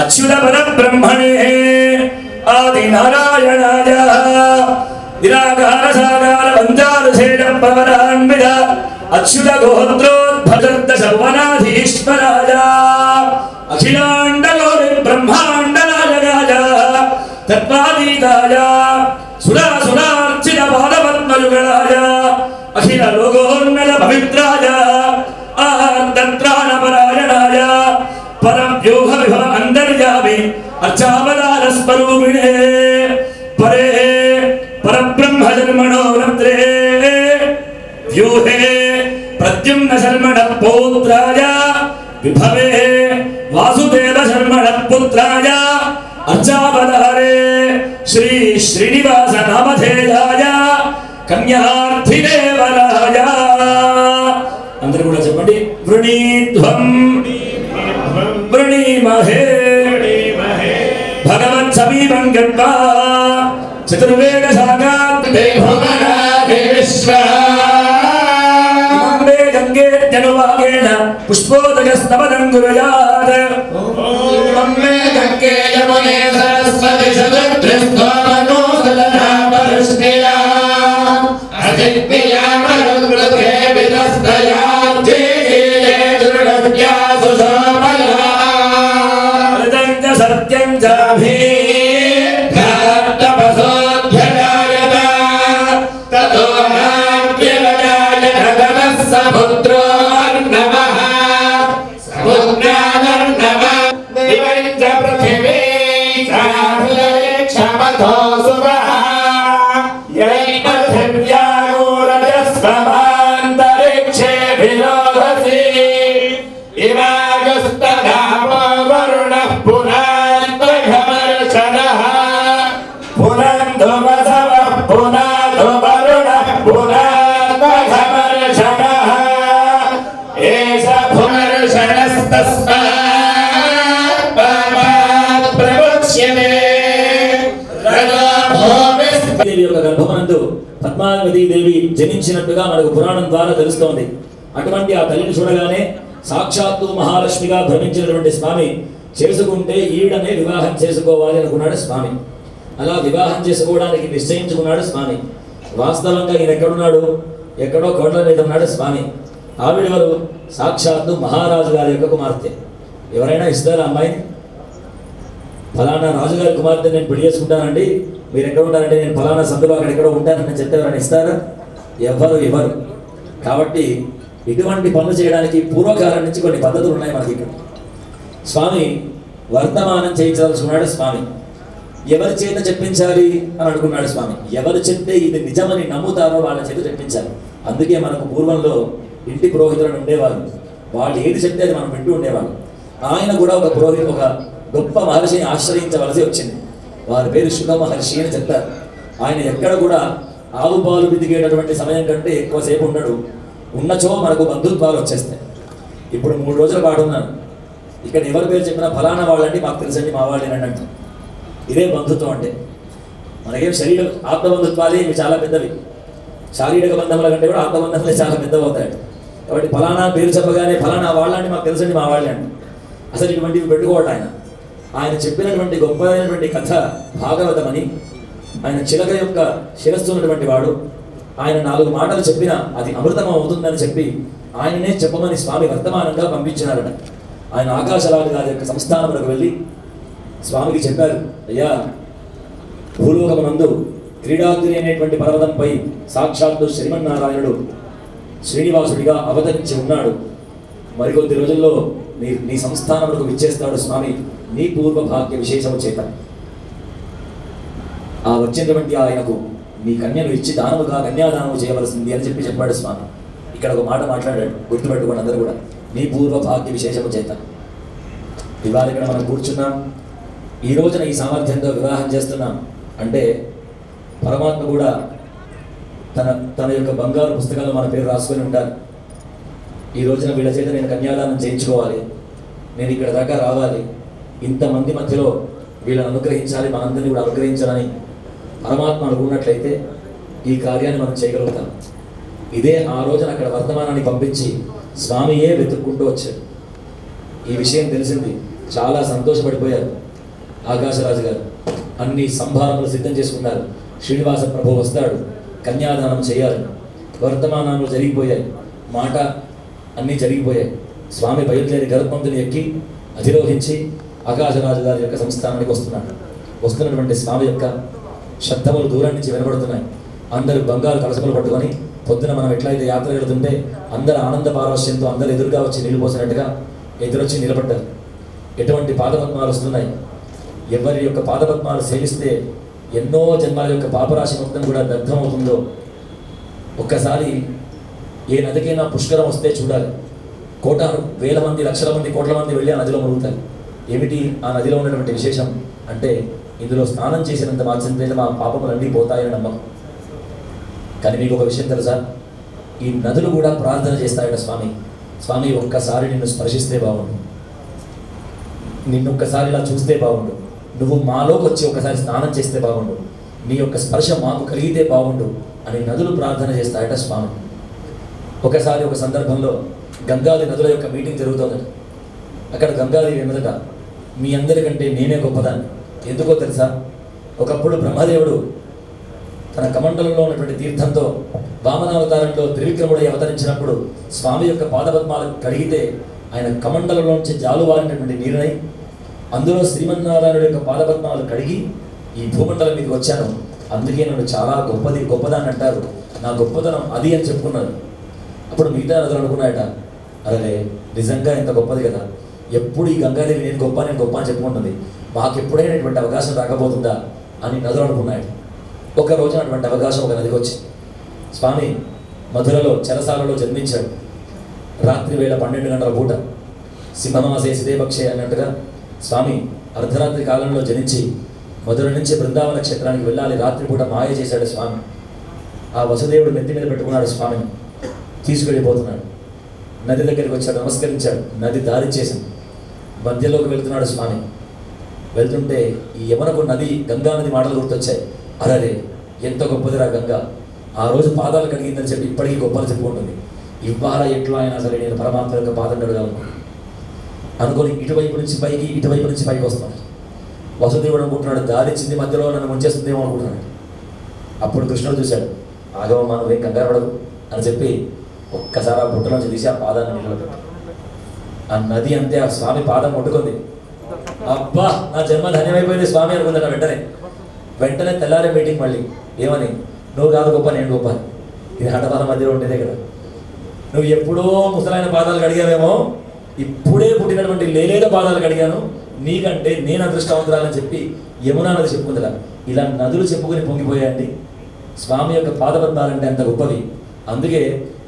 అచ్యుత పరబ్రహ్మణే ఆది నారాయణాయ నిరాకార సాకార పంచాదశేష పవరాన్విత అచ్యుత గోత్రోద్భజంత సర్వనాధీశ్వరాయ అఖిలాండ గౌరి బ్రహ్మాండ నాయకాయ తత్వాతీతాయ సురాసురార్చిత పాదపద్మయుగళాయ అఖిల లోకోన్నత పవిత్రాయ ఆర్ద్రత్రాణపరాయణాయ పరవ్యూహ విభవ అంతర్యామి అర్చావతార స్వరూపిణే పరే పరబ్రహ్మ జన్మణో రత్రే వ్యూహే ప్రద్యుమ్న శర్మణ పౌత్రాయ విభవే వాసుదేవ శర్మణ పుత్రాయ అర్చావతారే శ్రీ శ్రీనివాస నామధేయాయ కన్యార్థిదేవరాయ. అందరూ కూడా చెప్పండి. వృణీధ్వం వృణీమహే భగవత్ సమీపం గత్వా చతుర్వేద శాఖాత్ గంగే జనువాగేణ పుష్పోదకస్తమదంగురయాత్ సత్యం జాభి దేవి యొక్క గర్భమనందు పద్మావతి దేవి జనించినట్టుగా మనకు పురాణం ద్వారా తెలుస్తోంది. అటువంటి ఆ తల్లిని చూడగానే సాక్షాత్తు మహాలక్ష్మిగా భ్రమించినటువంటి స్వామి చేసుకుంటే ఈడనే వివాహం చేసుకోవాలి అనుకున్నాడు స్వామి. అలా వివాహం చేసుకోవడానికి నిశ్చయించుకున్నాడు స్వామి. వాస్తవంగా ఈయన ఎక్కడున్నాడు? ఎక్కడో కోట్ల మీద ఉన్నాడు స్వామి. ఆవిడెవరు? సాక్షాత్తు మహారాజు గారి యొక్క కుమార్తె. ఎవరైనా ఇస్తారా అమ్మాయిని? ఫలానా రాజుగారి కుమార్తె నేను పెళ్లి చేసుకుంటానండి, మీరు ఎక్కడ ఉంటారంటే నేను ఫలానా సందులో అక్కడెక్కడో ఉంటానని చెప్తే ఎవరైనా ఇస్తారా? ఎవరు ఇవ్వరు. కాబట్టి ఇటువంటి పనులు చేయడానికి పూర్వకాలం నుంచి కొన్ని పద్ధతులు ఉన్నాయి మనకి. ఇక్కడ స్వామి వర్తమానం చేయించాల్సుకున్నాడు స్వామి. ఎవరి చేత చెప్పించాలి అని అనుకున్నాడు స్వామి. ఎవరు చెప్తే ఇది నిజమని నమ్ముతారో వాళ్ళ చేత చెప్పించాలి. అందుకే మనకు పూర్వంలో ఇంటి పురోహితులను ఉండేవారు. వాళ్ళు ఏది చెప్తే అది మనం వింటూ ఉండేవాళ్ళు. ఆయన కూడా ఒక పురోహితుడు, ఒక గొప్ప మహర్షిని ఆశ్రయించవలసి వచ్చింది. వారి పేరు శుక మహర్షి అని చెప్తారు. ఆయన ఎక్కడ కూడా ఆవు పాలు పితికేటటువంటి సమయం కంటే ఎక్కువసేపు ఉండడు. ఉన్నచో మనకు బంధుత్వాలు వచ్చేస్తాయి. ఇప్పుడు 3 రోజుల పాటు ఉన్నాను. ఇక్కడ ఎవరి పేరు చెప్పినా ఫలానా వాళ్ళండి, మాకు తెలుసండి, మా వాళ్ళేనండి అంటారు. ఇదే బంధుత్వం అంటే. మనకేం శరీర ఆత్మబంధుత్వాలే ఇవి చాలా పెద్దవి. శారీరక బంధముల కంటే కూడా ఆత్మబంధములే చాలా పెద్దవి అవుతాయి. కాబట్టి ఫలానా పేరు చెప్పగానే ఫలానా వాళ్ళండి, మాకు తెలుసండి, మా వాళ్ళే అండి. అసలు ఇటువంటివి పెట్టుకోవడం ఆయన చెప్పినటువంటి గొప్పదైనటువంటి కథ భాగవతమని. ఆయన చిలక యొక్క శిరస్సు ఉన్నటువంటి వాడు. ఆయన 4 మాటలు చెప్పినా అది అమృతం అవుతుందని చెప్పి ఆయననే చెప్పమని స్వామి వర్తమానంగా పంపించినారట. ఆయన ఆకాశరాజు గారి యొక్క సంస్థానములకు వెళ్ళి స్వామికి చెప్పారు, అయ్యా, భూలోకమునందు క్రీడాద్రి అనేటువంటి పర్వతంపై సాక్షాత్తు శ్రీమన్నారాయణుడు శ్రీనివాసుడిగా అవతరించి ఉన్నాడు. మరికొద్ది రోజుల్లో నీ సంస్థానములకు విచ్చేస్తాడు స్వామి, నీ పూర్వ భాగ్య విశేషము చేత. ఆ వచ్చినటువంటి ఆయనకు నీ కన్యను ఇచ్చి దానముగా కన్యాదానము చేయవలసింది అని చెప్పాడు స్వామి. ఇక్కడ ఒక మాట మాట్లాడాడు, గుర్తుపెట్టుకోండి అందరూ కూడా. నీ పూర్వ భాగ్య విశేషము చేత. ఇవాళ ఇక్కడ మనం కూర్చున్నాం. ఈ రోజున ఈ సామర్థ్యంతో వివాహం చేస్తున్నాం అంటే పరమాత్మ కూడా తన యొక్క బంగారు పుస్తకాలు మన పేరు రాసుకొని ఉంటారు. ఈ రోజున వీళ్ళ చేత నేను కన్యాదానం చేయించుకోవాలి, నేను ఇక్కడ దాకా రావాలి, ఇంతమంది మధ్యలో వీళ్ళని అనుగ్రహించాలి, మనందరినీ కూడా అనుగ్రహించాలని పరమాత్మ అనుకున్నట్లయితే ఈ కార్యాన్ని మనం చేయగలుగుతాం. ఇదే ఆ రోజున అక్కడ వర్తమానాన్ని పంపించి స్వామియే వెతుక్కుంటూ వచ్చాడు. ఈ విషయం తెలిసింది. చాలా సంతోషపడిపోయారు ఆకాశరాజు గారు. అన్ని సంభావనలు సిద్ధం చేసుకున్నారు. శ్రీనివాస ప్రభు వస్తాడు, కన్యాదానం చేయాలి. వర్తమానాలు జరిగిపోయాయి, మాట అన్నీ జరిగిపోయాయి. స్వామి బయలుదేరి గరుత్మంతుని ఎక్కి అధిరోహించి ఆకాశరాజు గారి యొక్క సంస్థానానికి వస్తున్నాడు. వస్తున్నటువంటి స్వామి యొక్క శబ్దములు దూరం నుంచి వినబడుతున్నాయి. అందరూ బంగారు కలసములు పట్టుకొని పొద్దున మనం ఎట్లయితే యాత్ర వెళుతుంటే అందరు ఆనంద పారవశ్యంతో అందరు ఎదురుగా వచ్చి నిలిపోసినట్టుగా ఎదురొచ్చి నిలబడ్డారు. ఎటువంటి పాదపద్మాలు వస్తున్నాయి. ఎవరి యొక్క పాదపద్మాలు సేవిస్తే ఎన్నో జన్మాల యొక్క పాపరాశి మొత్తం కూడా దగ్ధమవుతుందో ఒక్కసారి ఏ నదికైనా పుష్కరం వస్తే చూడాలి. కోటాను వేల మంది, లక్షల మంది, కోట్ల మంది వెళ్ళి ఆ నదిలో మునుగుతారు. ఏమిటి ఆ నదిలో ఉన్నటువంటి విశేషం అంటే ఇందులో స్నానం చేసినంత మాత్రం మా పాపములన్నీ పోతాయని నమ్మకం. కానీ మీకు ఒక విషయం తెలుసా, ఈ నదులు కూడా ప్రార్థన చేస్తాయట స్వామి. స్వామి ఒక్కసారి నిన్ను స్పర్శిస్తే బాగుండు, నిన్ను ఒక్కసారి ఇలా చూస్తే బాగుండు, నువ్వు మాలోకి వచ్చి ఒకసారి స్నానం చేస్తే బాగుండు, నీ యొక్క స్పర్శ మాకు కలిగితే బాగుండు అని నదులు ప్రార్థన చేస్తాయట స్వామి. ఒకసారి ఒక సందర్భంలో గంగాది నదుల యొక్క మీటింగ్ జరుగుతుందట. అక్కడ గంగాదేవి ఉన్నదట, మీ అందరికంటే నేనే గొప్పదాన్ని. ఎందుకో తెలుసా, ఒకప్పుడు బ్రహ్మదేవుడు తన కమండలంలో ఉన్నటువంటి తీర్థంతో వామనావతారంలో త్రివిక్రముడై అవతరించినప్పుడు స్వామి యొక్క పాదపద్మాలు కడిగితే ఆయన కమండలంలోంచి జాలువారినటువంటి నీరునై అందులో శ్రీమన్నారాయణుడి యొక్క పాదపద్మాలు కడిగి ఈ భూమండలం మీదకి వచ్చాను, అందుకే నన్ను చాలా గొప్పదాన్ని అంటారు, నా గొప్పతనం అది అని చెప్పుకున్నాను. అప్పుడు మిగతా నదులు అనుకున్నాయట, అరే నిజంగా ఎంత గొప్పది కదా, ఎప్పుడు ఈ గంగాదేవి నేను గొప్ప అని చెప్పుకుంటుంది, మాకు ఎప్పుడైనా ఇటువంటి అవకాశం రాకపోతుందా అని నదులు అనుకున్నాడు. ఒక రోజున అటువంటి అవకాశం ఒక నదికి వచ్చి స్వామి మధురలో చెరసాలలో జన్మించాడు. రాత్రి వేళ 12 గంటల పూట సింహమాసే సిదేపక్షే అన్నట్టుగా స్వామి అర్ధరాత్రి కాలంలో జనించి మధుర నుంచి బృందావన క్షేత్రానికి వెళ్ళాలి. రాత్రిపూట మాయ చేశాడు స్వామి. ఆ వసుదేవుడు నెత్తి మీద పెట్టుకున్నాడు స్వామిని, తీసుకెళ్ళిపోతున్నాడు. నది దగ్గరికి వచ్చాడు, నమస్కరించాడు. నది దారి చేసింది, మధ్యలోకి వెళ్తున్నాడు స్వామి. వెళ్తుంటే ఈ యమునకు నది, గంగా నది మాటలు గుర్తొచ్చాయి. అరే ఎంత గొప్పదిరా గంగా, ఆ రోజు పాదాలు కడిగిందని చెప్పి ఇప్పటికీ గొప్పలు చెప్పుకుంటుంది. ఇవాళ ఎట్లా అయినా సరే నేను పరమాత్మ యొక్క పాదం కడగాలను అనుకొని ఇటువైపు నుంచి పైకి, ఇటువైపు నుంచి పైకి వస్తున్నాడు. వసుదేవుడు అనుకుంటున్నాడు దారిచ్చింది మధ్యలో నన్ను ముంచేస్తుందేమో అనుకుంటున్నాడు. అప్పుడు కృష్ణుడు చూశాడు, ఆగమమ్మా నువ్వేం కంగారు పడదు అని చెప్పి ఒక్కసారి ఆ బుట్టలోంచి తీసి ఆ పాదాన్ని నిలబెట్టాడు. ఆ నది అంతే ఆ స్వామి పాదం కొట్టుకుంది. అబ్బా నా జన్మ ధన్యమైపోయింది స్వామి అనుకుందట. వెంటనే తెల్లారే మీటింగ్ మళ్ళీ ఏమని, నువ్వు కాదు గొప్ప నేను గొప్ప. ఇది హఠపాల మధ్యలో ఉండేదే కదా, నువ్వు ఎప్పుడో ముసలైన పాదాలు కడిగావేమో, ఇప్పుడే పుట్టినటువంటి లేలేద పాదాలు కడిగాను, నీకంటే నేను అదృష్టవంతురాలని చెప్పి యమునా నది చెప్పుకుందిలా. ఇలా నదులు చెప్పుకుని పొంగిపోయాయండి. స్వామి యొక్క పాదపద్మాలంటే అంత గొప్పవి. అందుకే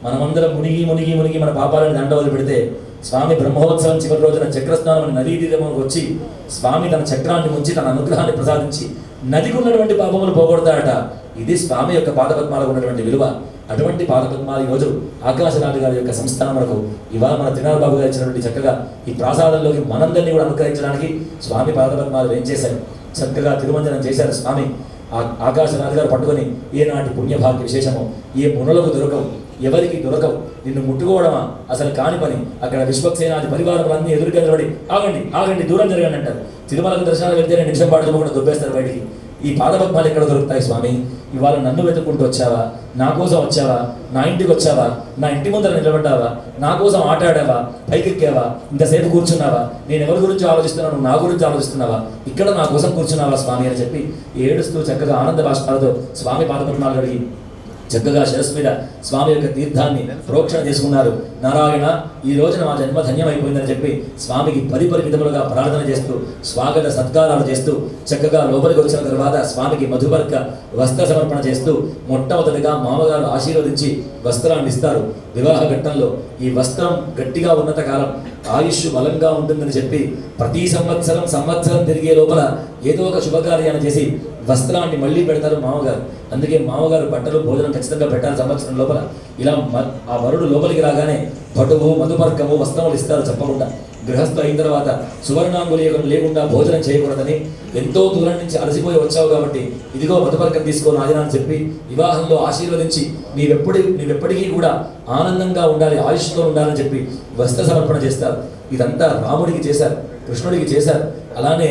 మనమందరం మునిగి మన పాపాలను దండవలు పెడితే స్వామి బ్రహ్మోత్సవం చివరి రోజున చక్రస్నానం నదీ తీరంలోకి వచ్చి స్వామి తన చక్రాన్ని ముంచి తన అనుగ్రహాన్ని ప్రసాదించి నదికి ఉన్నటువంటి పాపములు పోగొడతాడట. ఇది స్వామి యొక్క పాదపద్మాలకు ఉన్నటువంటి విలువ. అటువంటి పాదపద్మాలు ఈరోజు ఆకాశరాజు గారి యొక్క సంస్థానములకు ఇవాళ మన తిరునాళ్ళ బాబు గారు ఇచ్చినటువంటి చక్కగా ఈ ప్రాసాదంలోకి మనందరినీ కూడా అనుగ్రహించడానికి స్వామి పాదపద్మాలు ఏం చేశారు, చక్కగా తిరుమంజనం చేశారు స్వామి. ఆకాశరాజు గారు పట్టుకొని ఏనాటి పుణ్యభాగ్య విశేషము ఏ మునులకు దొరకవు, ఎవరికి దొరకవు, నిన్ను ముట్టుకోవడమా అసలు కాని పని. అక్కడ విశ్వక్సేనాది పరివారములన్నీ ఎదురుగా నిలబడి ఆగండి దూరం జరగండి అంటారు. తిరుమలకు దర్శనాలు వెళ్తే నిమిషం పాటు కూడా దొబ్బేస్తారు బయటికి. ఈ పాదపద్మాలు ఎక్కడ దొరుకుతాయి స్వామి? ఇవాళ నన్ను వెతుక్కుంటూ వచ్చావా, నా కోసం వచ్చావా, నా ఇంటికి వచ్చావా, నా ఇంటి ముందర నిలబడ్డావా, నా కోసం ఆట ఆడావా, పైకెక్కావా, ఇంతసేపు కూర్చున్నావా, నేను ఎవరి గురించి ఆలోచిస్తున్నాను, నా గురించి ఆలోచిస్తున్నావా, ఇక్కడ నా కోసం కూర్చున్నావా స్వామి అని చెప్పి ఏడుస్తూ చక్కగా ఆనంద బాష్పాలతో స్వామి పాదపద్మాలు అడిగి చక్కగా శిరస్సు మీద స్వామి యొక్క తీర్థాన్ని ప్రోక్షణ చేసుకున్నారు. నారాయణ ఈ రోజున మా జన్మ ధన్యమైపోయిందని చెప్పి స్వామికి పరిపరి విధములుగా ప్రార్థన చేస్తూ స్వాగత సత్కారాలు చేస్తూ చక్కగా లోపలికి వచ్చిన తర్వాత స్వామికి మధువర్క వస్త్ర సమర్పణ చేస్తూ మొట్టమొదటిగా మామగారు ఆశీర్వదించి వస్త్రాన్ని ఇస్తారు. వివాహ ఘట్టంలో ఈ వస్త్రం గట్టిగా ఉన్నత కాలం ఆయుష్ బలంగా ఉంటుందని చెప్పి ప్రతి సంవత్సరం తిరిగే లోపల ఏదో ఒక శుభకార్యాన్ని చేసి వస్త్రాన్ని మళ్ళీ పెడతారు మామగారు. అందుకే మామగారు బట్టలు భోజనం ఖచ్చితంగా పెట్టాలి సంవత్సరం లోపల. ఇలా ఆ వరుడు లోపలికి రాగానే పటువు మధుపర్కము వస్త్రములు ఇస్తారు చెప్పకుండా. గృహస్థు అయిన తర్వాత సువర్ణాంగులీకం లేకుండా భోజనం చేయకూడదని, ఎంతో దూరం నుంచి అలసిపోయి వచ్చావు కాబట్టి ఇదిగో మధుపర్కం తీసుకో నాదినా అని చెప్పి వివాహంలో ఆశీర్వదించి నీవెప్పటికీ కూడా ఆనందంగా ఉండాలి, ఆయుష్తో ఉండాలని చెప్పి వస్త్ర సమర్పణ చేస్తారు. ఇదంతా రాముడికి చేశారు. కృష్ణుడికి చేశారు. అలానే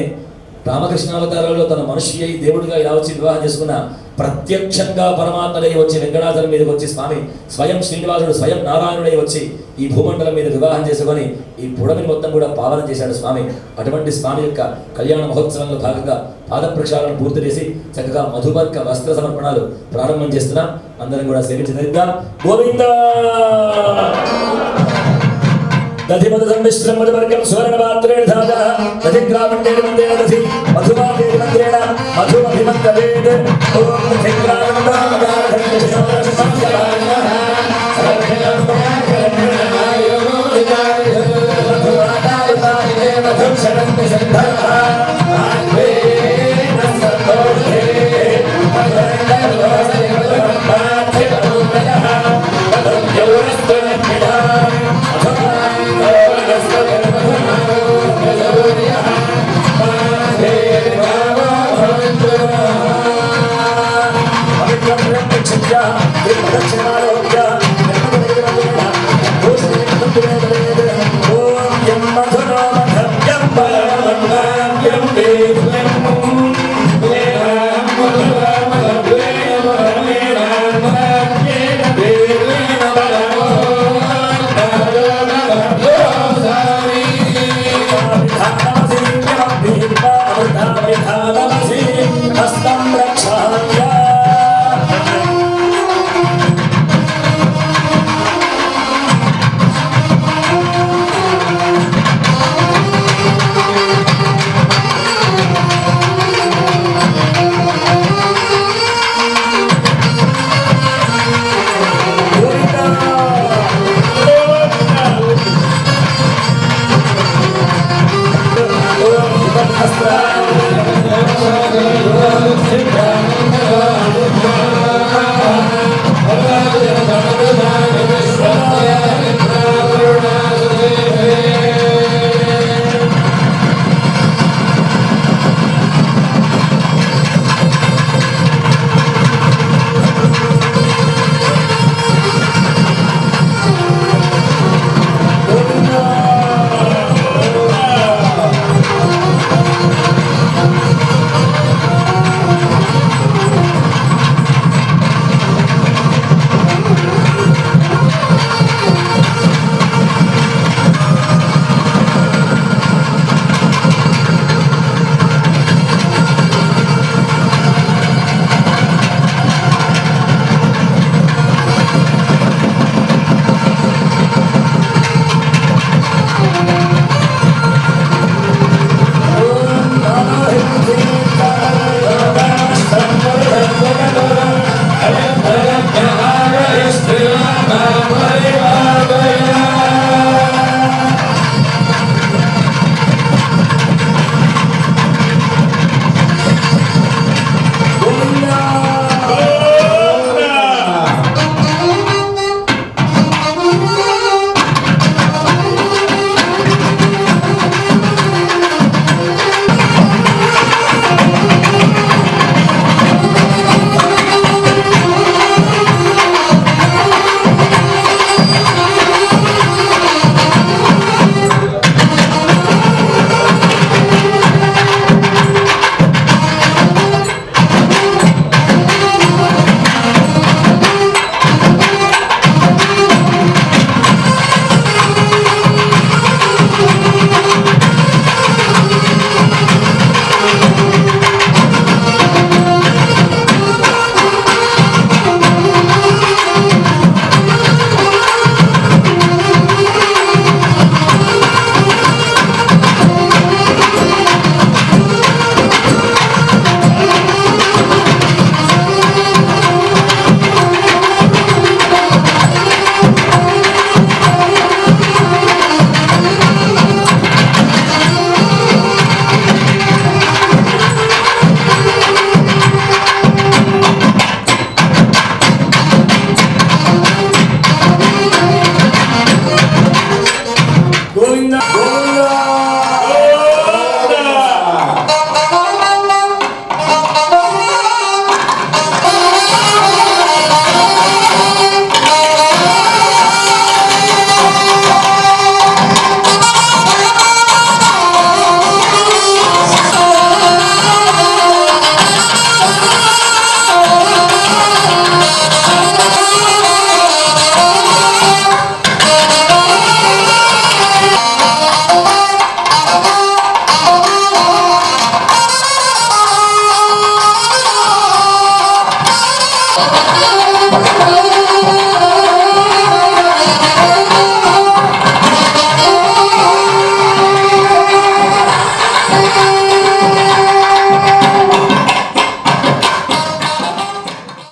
రామకృష్ణావతారంలో తన మనిషి అయి దేవుడిగా ఇలా వచ్చి వివాహం చేసుకున్న ప్రత్యక్షంగా పరమాత్మలై వచ్చి వెంకటాచలం మీదకి వచ్చి స్వామి స్వయం శ్రీనివాసుడు స్వయం నారాయణుడై వచ్చి ఈ భూమండలం మీద వివాహం చేసుకొని ఈ పుడమిని మొత్తం కూడా పావనం చేశాడు స్వామి. అటువంటి స్వామి యొక్క కళ్యాణ మహోత్సవంలో భాగంగా పాద ప్రక్షాళన పూర్తి చేసి చక్కగా మధువర్క వస్త్ర సమర్పణాలు ప్రారంభం చేస్తున్నాం. అందరం కూడా సేవించదరిద్దాం. గోవింద దధిమధ సమ్మిశ్రం మధువర్గం సువర్ణపాత్రేణ ధాజః దధిగ్రామండేన మందేన దధి మధుమాదేన మంత్రేణ మధుమభిమంతవేద్ ఓం ఆ